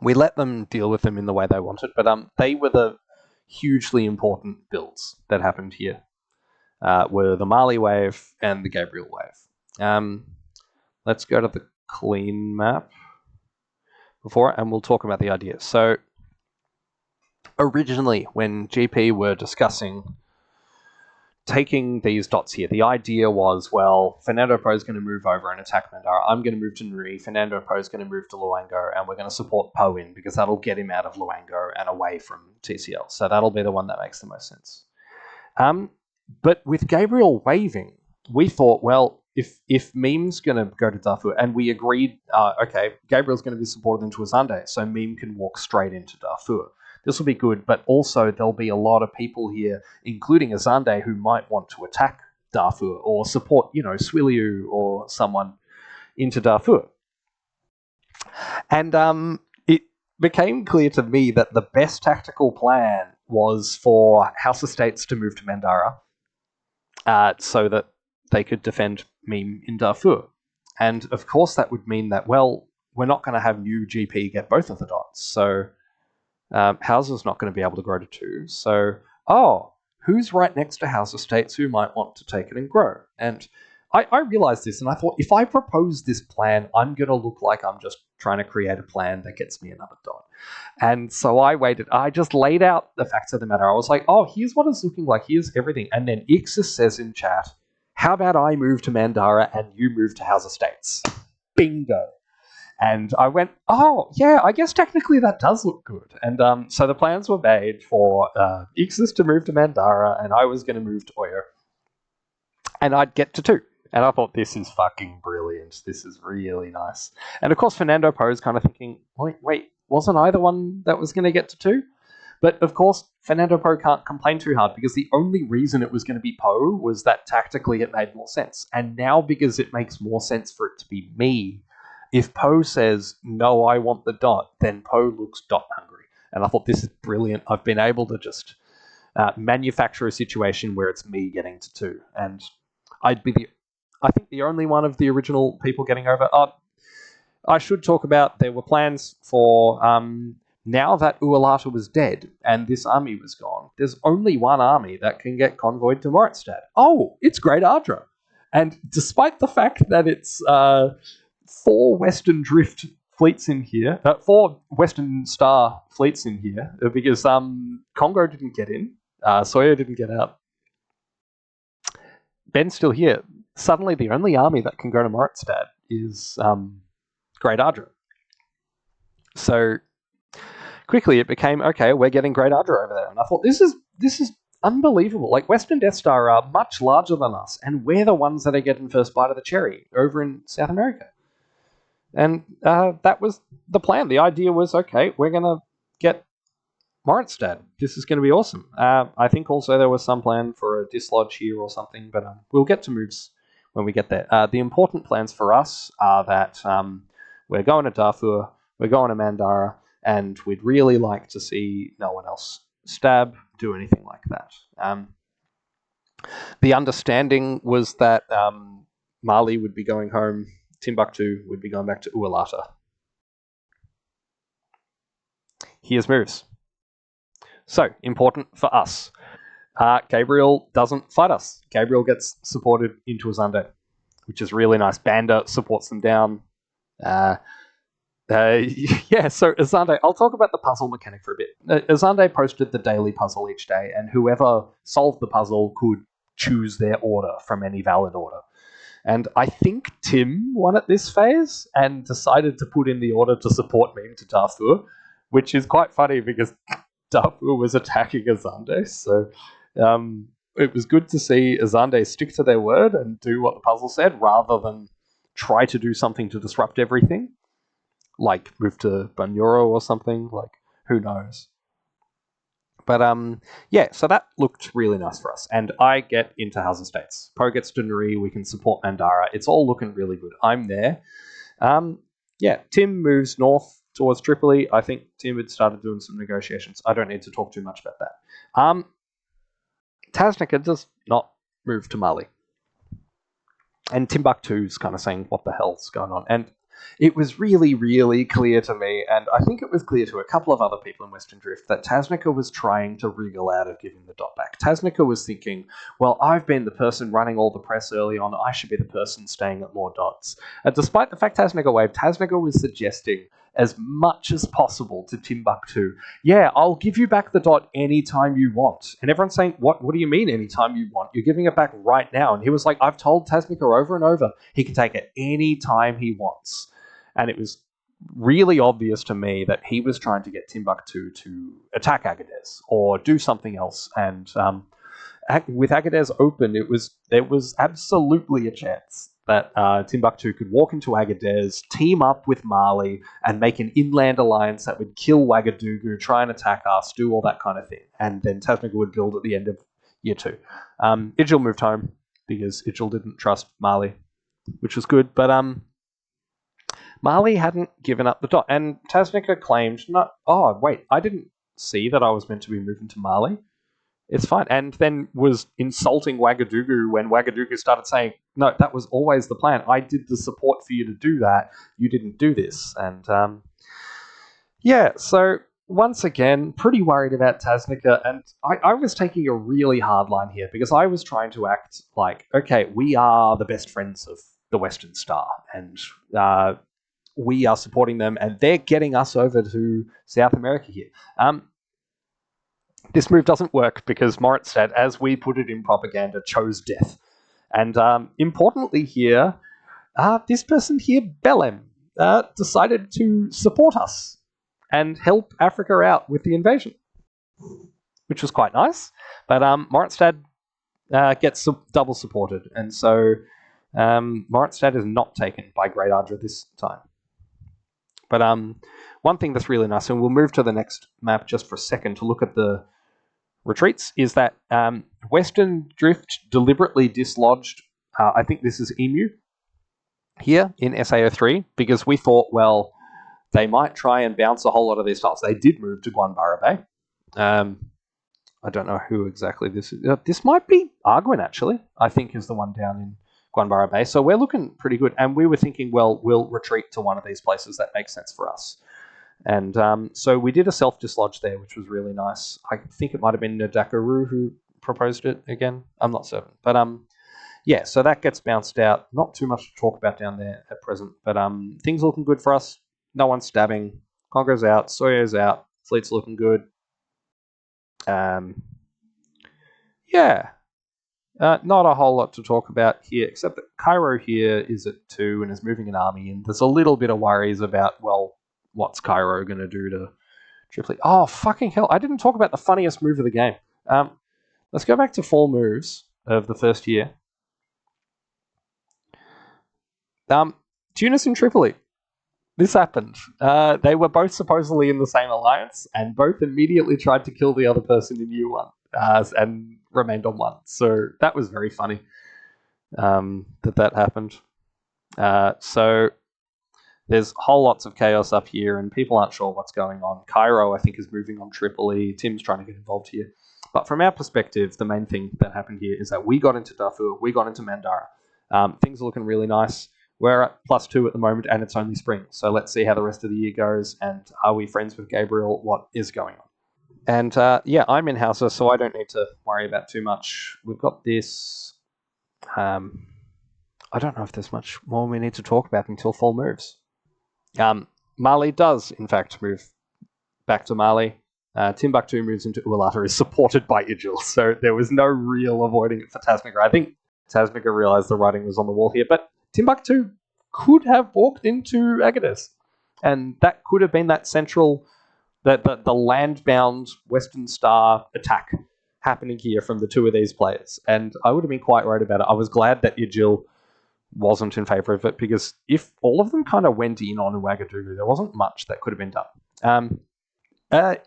we let them deal with him in the way they wanted, but they were the hugely important builds that happened here. Were the Mali wave and the Gabriel wave. Let's go to the clean map before, and we'll talk about the ideas. So originally, when GP were discussing taking these dots here, the idea was, well, Fernando Pro is going to move over and attack Mandara. I'm going to move to Nuri. Fernando Pro is going to move to Luango, and we're going to support Poin, because that'll get him out of Luango and away from TCL. So that'll be the one that makes the most sense. But with Gabriel waving, we thought, well, if Meme's going to go to Darfur, and we agreed, okay, Gabriel's going to be supported into Azande, so Meme can walk straight into Darfur. This will be good, but also there'll be a lot of people here, including Azande, who might want to attack Darfur or support, Swiliu or someone into Darfur. And it became clear to me that the best tactical plan was for House Estates to move to Mandara, so that they could defend Meme in Darfur. And of course that would mean that, well, we're not going to have new GP get both of the dots. So Hauser's not going to be able to grow to 2. So, who's right next to House Estates who might want to take it and grow? And I realized this, and I thought, if I propose this plan, I'm going to look like I'm just trying to create a plan that gets me another dot. And so I waited. I just laid out the facts of the matter. I was like, here's what it's looking like. Here's everything. And then Ixis says in chat, how about I move to Mandara and you move to House Estates? Bingo. And I went, yeah, I guess technically that does look good. And so the plans were made for Ixis to move to Mandara, and I was going to move to Oyo. And I'd get to 2. And I thought, this is fucking brilliant. This is really nice. And of course, Fernando Pro is kind of thinking, wait, wasn't I the one that was going to get to 2? But of course, Fernando Po can't complain too hard because the only reason it was going to be Po was that tactically it made more sense. And now, because it makes more sense for it to be me, if Po says, no, I want the dot, then Po looks dot hungry. And I thought, this is brilliant. I've been able to just manufacture a situation where it's me getting to 2. And I think the only one of the original people getting over. I should talk about, there were plans for, now that Ualata was dead and this army was gone, there's only one army that can get convoyed to Moritstadt. Oh, it's Great Ardra. And despite the fact that it's 4 Western Drift fleets in here, 4 Western Star fleets in here, because Congo didn't get in, Sawyer didn't get out, Ben's still here. Suddenly the only army that can go to Moritstadt is Great Ardra. So quickly it became, okay, we're getting Great Ardra over there. And I thought, this is unbelievable. Like, Western Death Star are much larger than us, and we're the ones that are getting first bite of the cherry over in South America. And that was the plan. The idea was, okay, we're going to get Moritstadt. This is going to be awesome. I think also there was some plan for a dislodge here or something, but we'll get to moves when we get there. The important plans for us are that we're going to Darfur, we're going to Mandara, and we'd really like to see no one else stab, do anything like that. The understanding was that Mali would be going home, Timbuktu would be going back to Ualata. Here's moves. So, important for us. Gabriel doesn't fight us. Gabriel gets supported into Azande, which is really nice. Banda supports them down. So Azande, I'll talk about the puzzle mechanic for a bit. Azande posted the daily puzzle each day, and whoever solved the puzzle could choose their order from any valid order. And I think Tim won at this phase and decided to put in the order to support me into Darfur, which is quite funny because Darfur was attacking Azande. So it was good to see Azande stick to their word and do what the puzzle said rather than try to do something to disrupt everything, like move to Banyoro or something. Like, who knows? But so that looked really nice for us. And I get into House Estates. Po gets Dunuri, we can support Mandara. It's all looking really good. I'm there. Tim moves north towards Tripoli. I think Tim had started doing some negotiations. I don't need to talk too much about that. Tasnica does not move to Mali. And Timbuktu's kind of saying, what the hell's going on? And it was really, really clear to me, and I think it was clear to a couple of other people in Western Drift, that Tasnica was trying to wriggle out of giving the dot back. Tasnica was thinking, well, I've been the person running all the press early on, I should be the person staying at more dots. And despite the fact Tasnica waved, Tasnica was suggesting as much as possible to Timbuktu, yeah, I'll give you back the dot anytime you want. And everyone's saying, what do you mean anytime you want? You're giving it back right now. And he was like, I've told Tasnica over and over, he can take it anytime he wants. And it was really obvious to me that he was trying to get Timbuktu to attack Agadez or do something else. And with Agadez open, there was absolutely a chance that Timbuktu could walk into Agadez, team up with Mali, and make an inland alliance that would kill Ouagadougou, try and attack us, do all that kind of thing. And then Tasnica would build at the end of year 2. Ijil moved home because Ijil didn't trust Mali, which was good. But Mali hadn't given up the dot. And Tasnica claimed, I didn't see that I was meant to be moving to Mali. It's fine. And then was insulting Ouagadougou when Ouagadougou started saying, no, that was always the plan. I did the support for you to do that. You didn't do this. And so once again, pretty worried about Tasnica. And I was taking a really hard line here because I was trying to act like, okay, we are the best friends of the Western Star. And we are supporting them. And they're getting us over to South America here. This move doesn't work because Moritstadt, as we put it in propaganda, chose death. And importantly here, this person here, Belem, decided to support us and help Africa out with the invasion, which was quite nice. But Moritstadt gets double supported, and so Moritstadt is not taken by Great Ardra this time. But one thing that's really nice, and we'll move to the next map just for a second to look at the retreats, is that Western Drift deliberately dislodged, I think this is Emu, here in SAO3, because we thought, well, they might try and bounce a whole lot of these tiles. They did move to Guanbara Bay. I don't know who exactly this is. This might be Arguin, actually, I think is the one down in Guanbara Bay. So we're looking pretty good. And we were thinking, well, we'll retreat to one of these places that makes sense for us. And so we did a self-dislodge there, which was really nice. I think it might have been Nadakaru who proposed it again. I'm not certain. But yeah, so that gets bounced out. Not too much to talk about down there at present. But things looking good for us. No one's stabbing. Congo's out. Soyo's out. Fleet's looking good. Yeah. Not a whole lot to talk about here, except that Cairo here is at 2 and is moving an army, and there's a little bit of worries about, well, what's Cairo going to do to Tripoli? Oh, fucking hell. I didn't talk about the funniest move of the game. Let's go back to fall moves of the first year. Tunis and Tripoli. This happened. They were both supposedly in the same alliance, and both immediately tried to kill the other person in year 1 and remained on 1. So that was very funny that happened. So there's whole lots of chaos up here, and people aren't sure what's going on. Cairo, I think, is moving on Tripoli. Tim's trying to get involved here. But from our perspective, the main thing that happened here is that we got into Darfur, we got into Mandara. Things are looking really nice. We're at +2 at the moment, and it's only spring. So let's see how the rest of the year goes, and are we friends with Gabriel? What is going on? And yeah, I'm in Hausa, so I don't need to worry about too much. We've got this. I don't know if there's much more we need to talk about until fall moves. Mali does, in fact, move back to Mali. Timbuktu moves into Ualata, is supported by Ijil, so there was no real avoiding it for Tasmika. I think Tasmika realized the writing was on the wall here, but Timbuktu could have walked into Agadez, and that could have been that central, the land-bound Western Star attack happening here from the two of these players, and I would have been quite worried about it. I was glad that Ijil wasn't in favour of it, because if all of them kind of went in on Ouagadougou, there wasn't much that could have been done.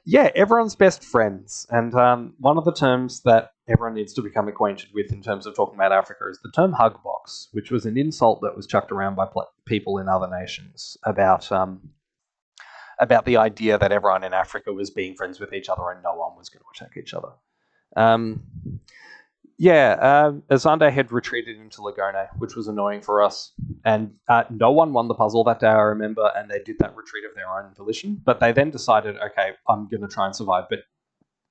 Yeah, everyone's best friends, and one of the terms that everyone needs to become acquainted with in terms of talking about Africa is the term hug box, which was an insult that was chucked around by people in other nations about the idea that everyone in Africa was being friends with each other and no one was going to attack each other. Azande had retreated into Lagone, which was annoying for us, and no one won the puzzle that day, I remember, and they did that retreat of their own volition, but they then decided, okay, I'm going to try and survive, but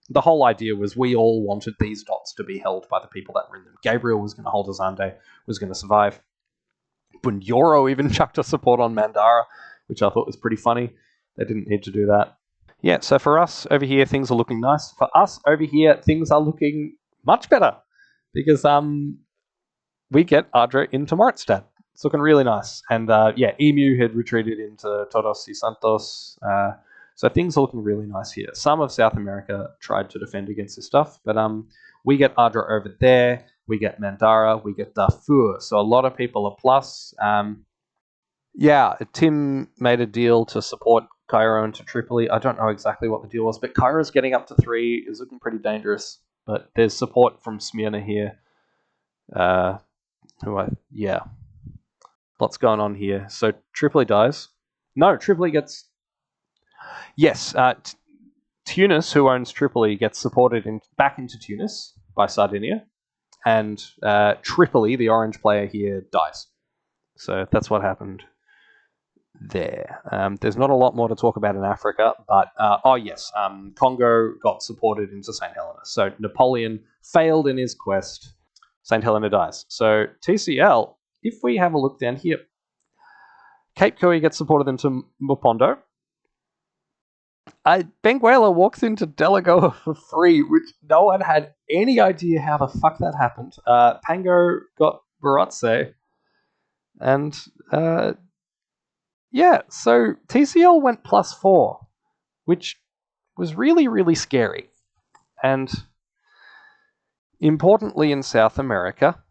the whole idea was we all wanted these dots to be held by the people that were in them. Gabriel was going to hold Azande, was going to survive. Bunyoro even chucked a support on Mandara, which I thought was pretty funny. They didn't need to do that. Yeah, so for us over here, things are looking nice. For us over here, things are looking much better, because we get Adra into Moritstad. It's looking really nice. And yeah, Emu had retreated into Todos y Santos. So things are looking really nice here. Some of South America tried to defend against this stuff, but we get Adra over there, we get Mandara, we get Darfur. So a lot of people are plus. Yeah, Tim made a deal to support Cairo into Tripoli. I don't know exactly what the deal was, but Cairo's getting up to 3 is looking pretty dangerous. But there's support from Smyrna here. Yeah. Lots going on here. So Tripoli dies. No, Tripoli gets... Yes, Tunis, who owns Tripoli, gets supported back into Tunis by Sardinia. And Tripoli, the orange player here, dies. So that's what happened there. There's not a lot more to talk about in Africa, but Congo got supported into St. Helena. So Napoleon failed in his quest. St. Helena dies. So TCL, if we have a look down here, Cape Coe gets supported into Mupondo. Benguela walks into Delagoa for free, which no one had any idea how the fuck that happened. Pango got Baratse, and yeah, so TCL went +4, which was really, really scary. And importantly, in South America,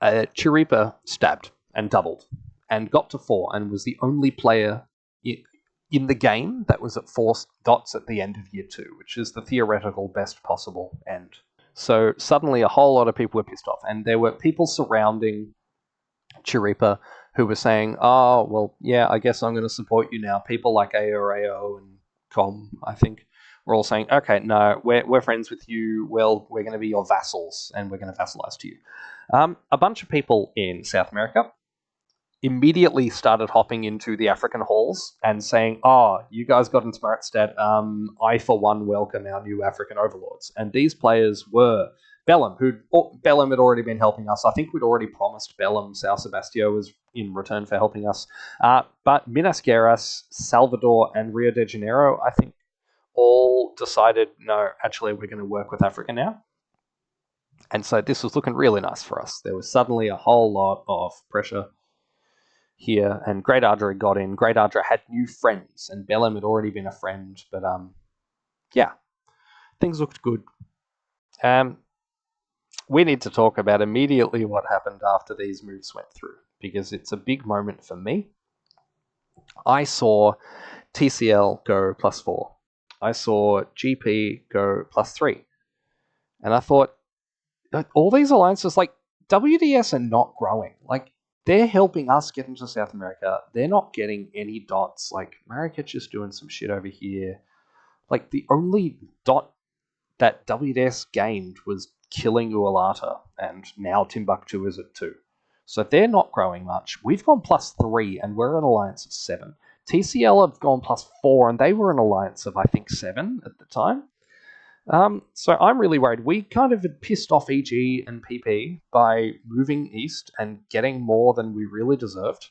Chiripa stabbed and doubled. and got to 4 and was the only player in the game that was at 4 dots at the end of year 2, which is the theoretical best possible end. So suddenly a whole lot of people were pissed off, and there were people surrounding Chiripa who were saying, oh, well, yeah, I guess I'm going to support you now. People like AAR and Com, I think, were all saying, okay, no, we're friends with you. Well, we're going to be your vassals, and we're going to vassalize to you. A bunch of people in South America immediately started hopping into the African halls and saying, oh, you guys got in Smartstead. I, for one, welcome our new African overlords. And these players were Bellum, Bellum had already been helping us. I think we'd already promised Bellum Sao Sebastio was in return for helping us. But Minas Gerais, Salvador, and Rio de Janeiro, I think, all decided, no, actually, we're going to work with Africa now. And so this was looking really nice for us. There was suddenly a whole lot of pressure here, and Great Ardra got in. Great Ardra had new friends, and Bellum had already been a friend, but yeah, things looked good. We need to talk about immediately what happened after these moves went through, because it's a big moment for me. I saw TCL go +4. I saw GP go +3. And I thought, all these alliances, like, WDS are not growing. Like, they're helping us get into South America. They're not getting any dots. Like, Marrakech is doing some shit over here. Like, the only dot that WDS gained was killing Ualata, and now Timbuktu is at 2. So they're not growing much. We've gone +3, and we're an alliance of 7. TCL have gone +4, and they were an alliance of, I think, 7 at the time. So I'm really worried. We kind of had pissed off EG and PP by moving east and getting more than we really deserved.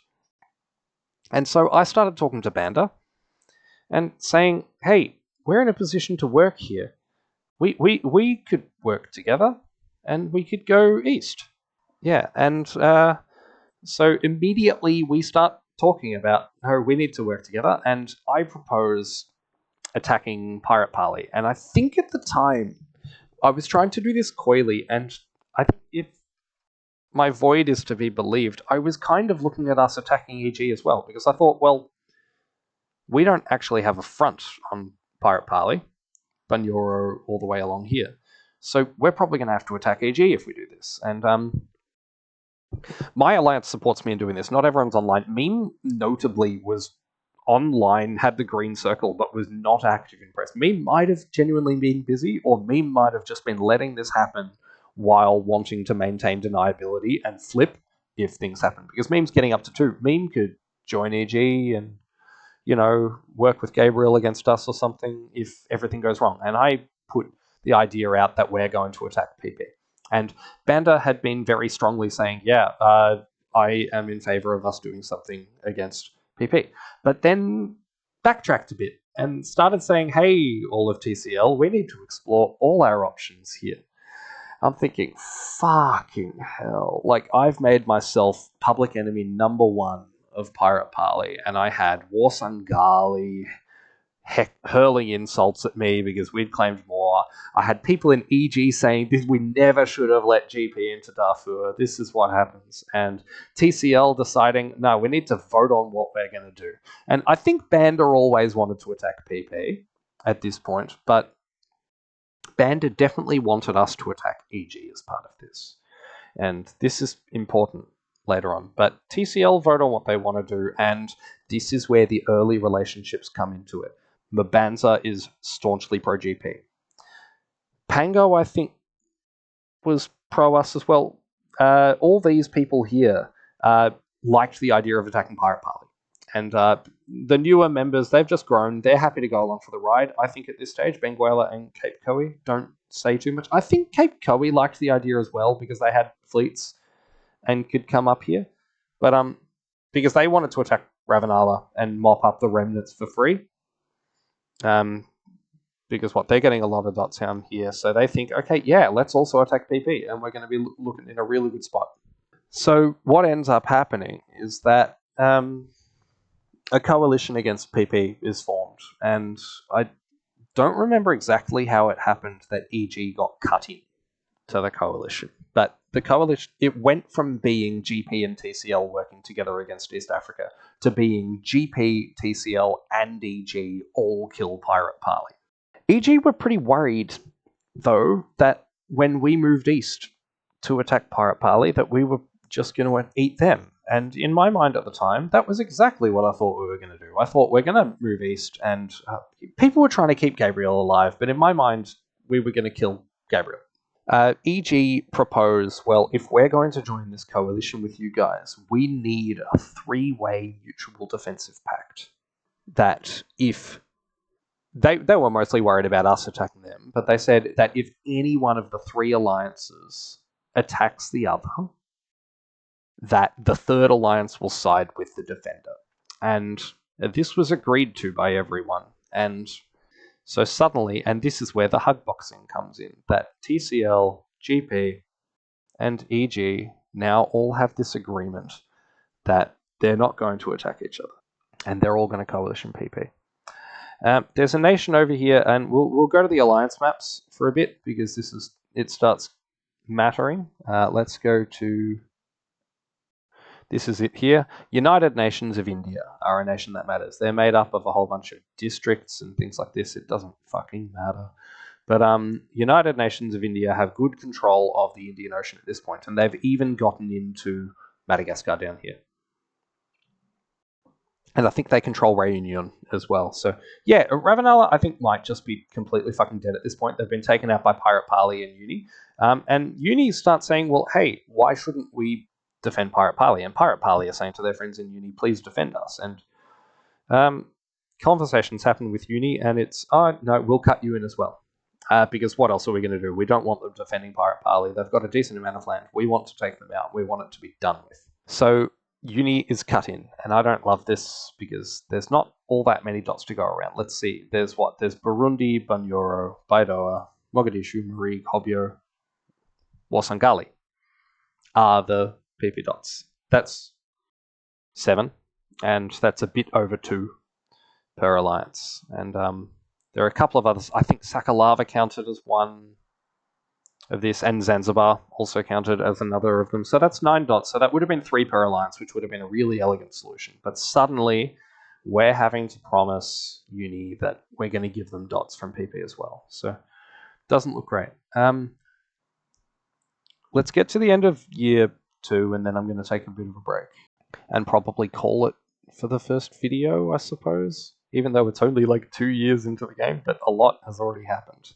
And so I started talking to Banda and saying, hey, we're in a position to work here. We could work together and we could go east. Yeah, and so immediately we start talking about, no, we need to work together, and I propose attacking Pirate Parley. And I think at the time, I was trying to do this coyly, and I think if my void is to be believed, I was kind of looking at us attacking EG as well, because I thought, well, we don't actually have a front on Pirate Parley, Bunyoro all the way along here. So we're probably going to have to attack EG if we do this. And my alliance supports me in doing this. Not everyone's online. Meme notably was online, had the green circle, but was not active in press. Meme might have genuinely been busy, or Meme might have just been letting this happen while wanting to maintain deniability and flip if things happen. Because Meme's getting up to 2. Meme could join EG and, you know, work with Gabriel against us or something if everything goes wrong. And I put the idea out that we're going to attack PP. And Banda had been very strongly saying, yeah, I am in favor of us doing something against PP. But then backtracked a bit and started saying, hey, all of TCL, we need to explore all our options here. I'm thinking, fucking hell. Like, I've made myself public enemy number 1 of Pirate Parley, and I had Warsangali hurling insults at me because we'd claimed more. I had people in EG saying, we never should have let GP into Darfur. This is what happens. And TCL deciding, no, we need to vote on what we're going to do. And I think Banda always wanted to attack PP at this point, but Banda definitely wanted us to attack EG as part of this. And this is important later on. But TCL vote on what they want to do, and this is where the early relationships come into it. Mabanza is staunchly pro-GP. Pango, I think, was pro-us as well. All these people here liked the idea of attacking Pirate Parley. And the newer members, they've just grown. They're happy to go along for the ride. I think at this stage, Benguela and Cape Coe don't say too much. I think Cape Coe liked the idea as well because they had fleets and could come up here. But because they wanted to attack Ravenala and mop up the remnants for free. Because they're getting a lot of dots down here, so they think, okay, yeah, let's also attack PP, and we're going to be looking in a really good spot. So what ends up happening is that a coalition against PP is formed, and I don't remember exactly how it happened that EG got cut in to the coalition. But the coalition, it went from being GP and TCL working together against East Africa to being GP, TCL, and EG all kill Pirate Parley. EG were pretty worried, though, that when we moved east to attack Pirate Parley, that we were just going to eat them. And in my mind at the time, that was exactly what I thought we were going to do. I thought we're going to move east, and people were trying to keep Gabriel alive, but in my mind, we were going to kill Gabriel. EG proposed, well, if we're going to join this coalition with you guys, we need a 3-way mutual defensive pact. That if... They were mostly worried about us attacking them, but they said that if any one of the 3 alliances attacks the other, that the third alliance will side with the defender. And this was agreed to by everyone. And so suddenly, and this is where the hug boxing comes in, that TCL, GP, and EG now all have this agreement that they're not going to attack each other. And they're all going to coalition PP. There's a nation over here, and we'll go to the alliance maps for a bit, because it starts mattering. Let's go to... This is it here. United Nations of India are a nation that matters. They're made up of a whole bunch of districts and things like this. It doesn't fucking matter. But United Nations of India have good control of the Indian Ocean at this point, and they've even gotten into Madagascar down here. And I think they control Réunion as well. So, yeah, Ravenala, I think, might just be completely fucking dead at this point. They've been taken out by Pirate Parley and Uni. And Uni starts saying, well, hey, why shouldn't we defend Pirate Parley? And Pirate Parley are saying to their friends in Uni, please defend us. And conversations happen with Uni, and it's, oh, no, we'll cut you in as well. Because what else are we going to do? We don't want them defending Pirate Parley. They've got a decent amount of land. We want to take them out. We want it to be done with. So Uni is cut in, and I don't love this because there's not all that many dots to go around. Let's see. There's what? There's Burundi, Bunyoro, Baidoa, Mogadishu, Marie, Hobyo, Wasangali are the PP dots. That's 7, and that's a bit over 2 per alliance. And there are a couple of others. I think Sakalava counted as one of this, and Zanzibar also counted as another of them. So that's 9 dots. So that would have been 3 per alliance, which would have been a really elegant solution. But suddenly, we're having to promise Uni that we're going to give them dots from PP as well. So it doesn't look great. Let's get to the end of year 2, and then I'm going to take a bit of a break and probably call it for the first video, I suppose, even though it's only like 2 years into the game, but a lot has already happened.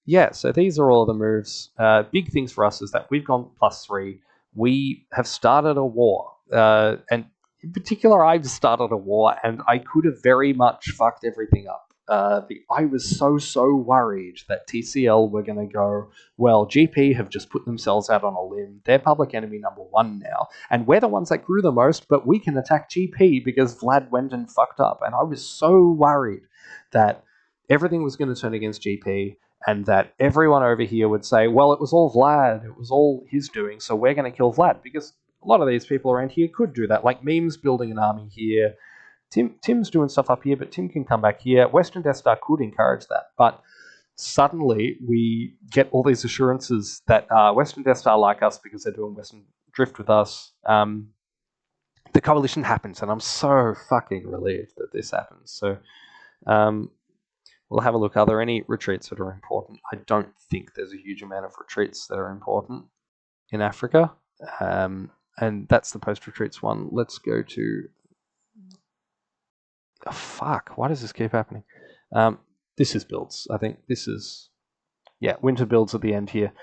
Yeah, so these are all the moves. Big things for us is that we've gone +3. We have started a war, and in particular, I've started a war, and I could have very much fucked everything up. I was so worried that TCL were going to go, well, GP have just put themselves out on a limb. They're public enemy number 1 now, and we're the ones that grew the most, but we can attack GP because Vlad went and fucked up. And I was so worried that everything was going to turn against GP, and that everyone over here would say, well, it was all Vlad, it was all his doing, so we're going to kill Vlad, because a lot of these people around here could do that. Like Meme's building an army here, Tim's doing stuff up here, but Tim can come back here. Western Death Star could encourage that, but suddenly we get all these assurances that Western Death Star like us because they're doing Western Drift with us. The coalition happens, and I'm so fucking relieved that this happens. So we'll have a look. Are there any retreats that are important? I don't think there's a huge amount of retreats that are important in Africa. And that's the post-retreats one. Let's go to... Oh, fuck, why does this keep happening? This is builds, I think. This is... Yeah, winter builds at the end here.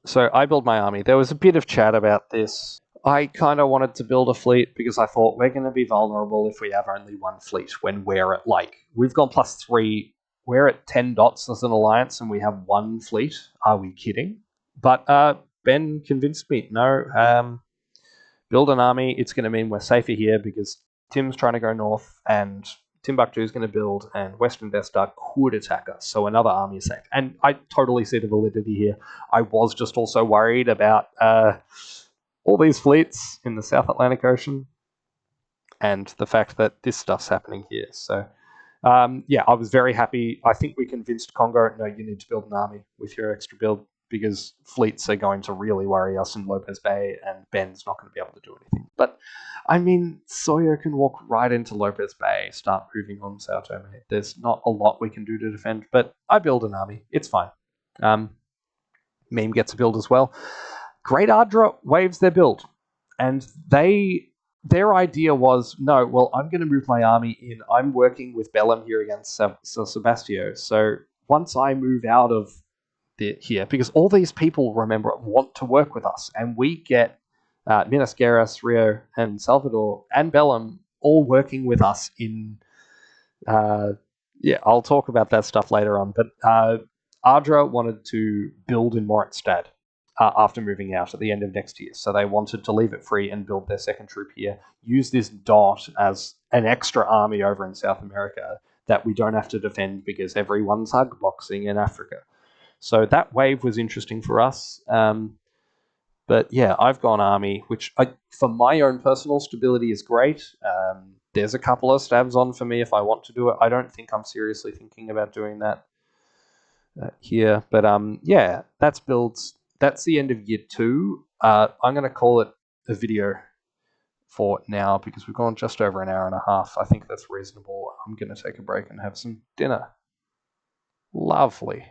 So I build my army. There was a bit of chat about this. I kind of wanted to build a fleet because I thought we're going to be vulnerable if we have only 1 fleet when we're at, like, we've gone +3. We're at 10 dots as an alliance and we have 1 fleet. Are we kidding? But Ben convinced me, no, build an army. It's going to mean we're safer here because Tim's trying to go north and Timbuktu is going to build and Western Death Star could attack us. So another army is safe. And I totally see the validity here. I was just also worried about all these fleets in the South Atlantic Ocean and the fact that this stuff's happening here. So Yeah, I was very happy. I think we convinced Congo, no, you need to build an army with your extra build because fleets are going to really worry us in Lopez Bay, and Ben's not going to be able to do anything. But, I mean, Sawyer can walk right into Lopez Bay, start moving on Sao Tome. There's not a lot we can do to defend, but I build an army. It's fine. Meme gets a build as well. Great Ardra waves their build, and their idea was, no, well, I'm going to move my army in. I'm working with Bellum here against Sebastio. So once I move out of here, because all these people, remember, want to work with us, and we get Minas Gerais, Rio, and Salvador, and Bellum all working with us in... yeah, I'll talk about that stuff later on, but Ardra wanted to build in Moritstad after moving out at the end of next year. So they wanted to leave it free and build their second troop here, use this dot as an extra army over in South America that we don't have to defend because everyone's hug boxing in Africa. So that wave was interesting for us. But yeah, I've gone army, which for my own personal stability is great. There's a couple of stabs on for me if I want to do it. I don't think I'm seriously thinking about doing that here. But yeah, that's builds. That's the end of year 2. I'm going to call it a video for now because we've gone just over an hour and a half. I think that's reasonable. I'm going to take a break and have some dinner. Lovely.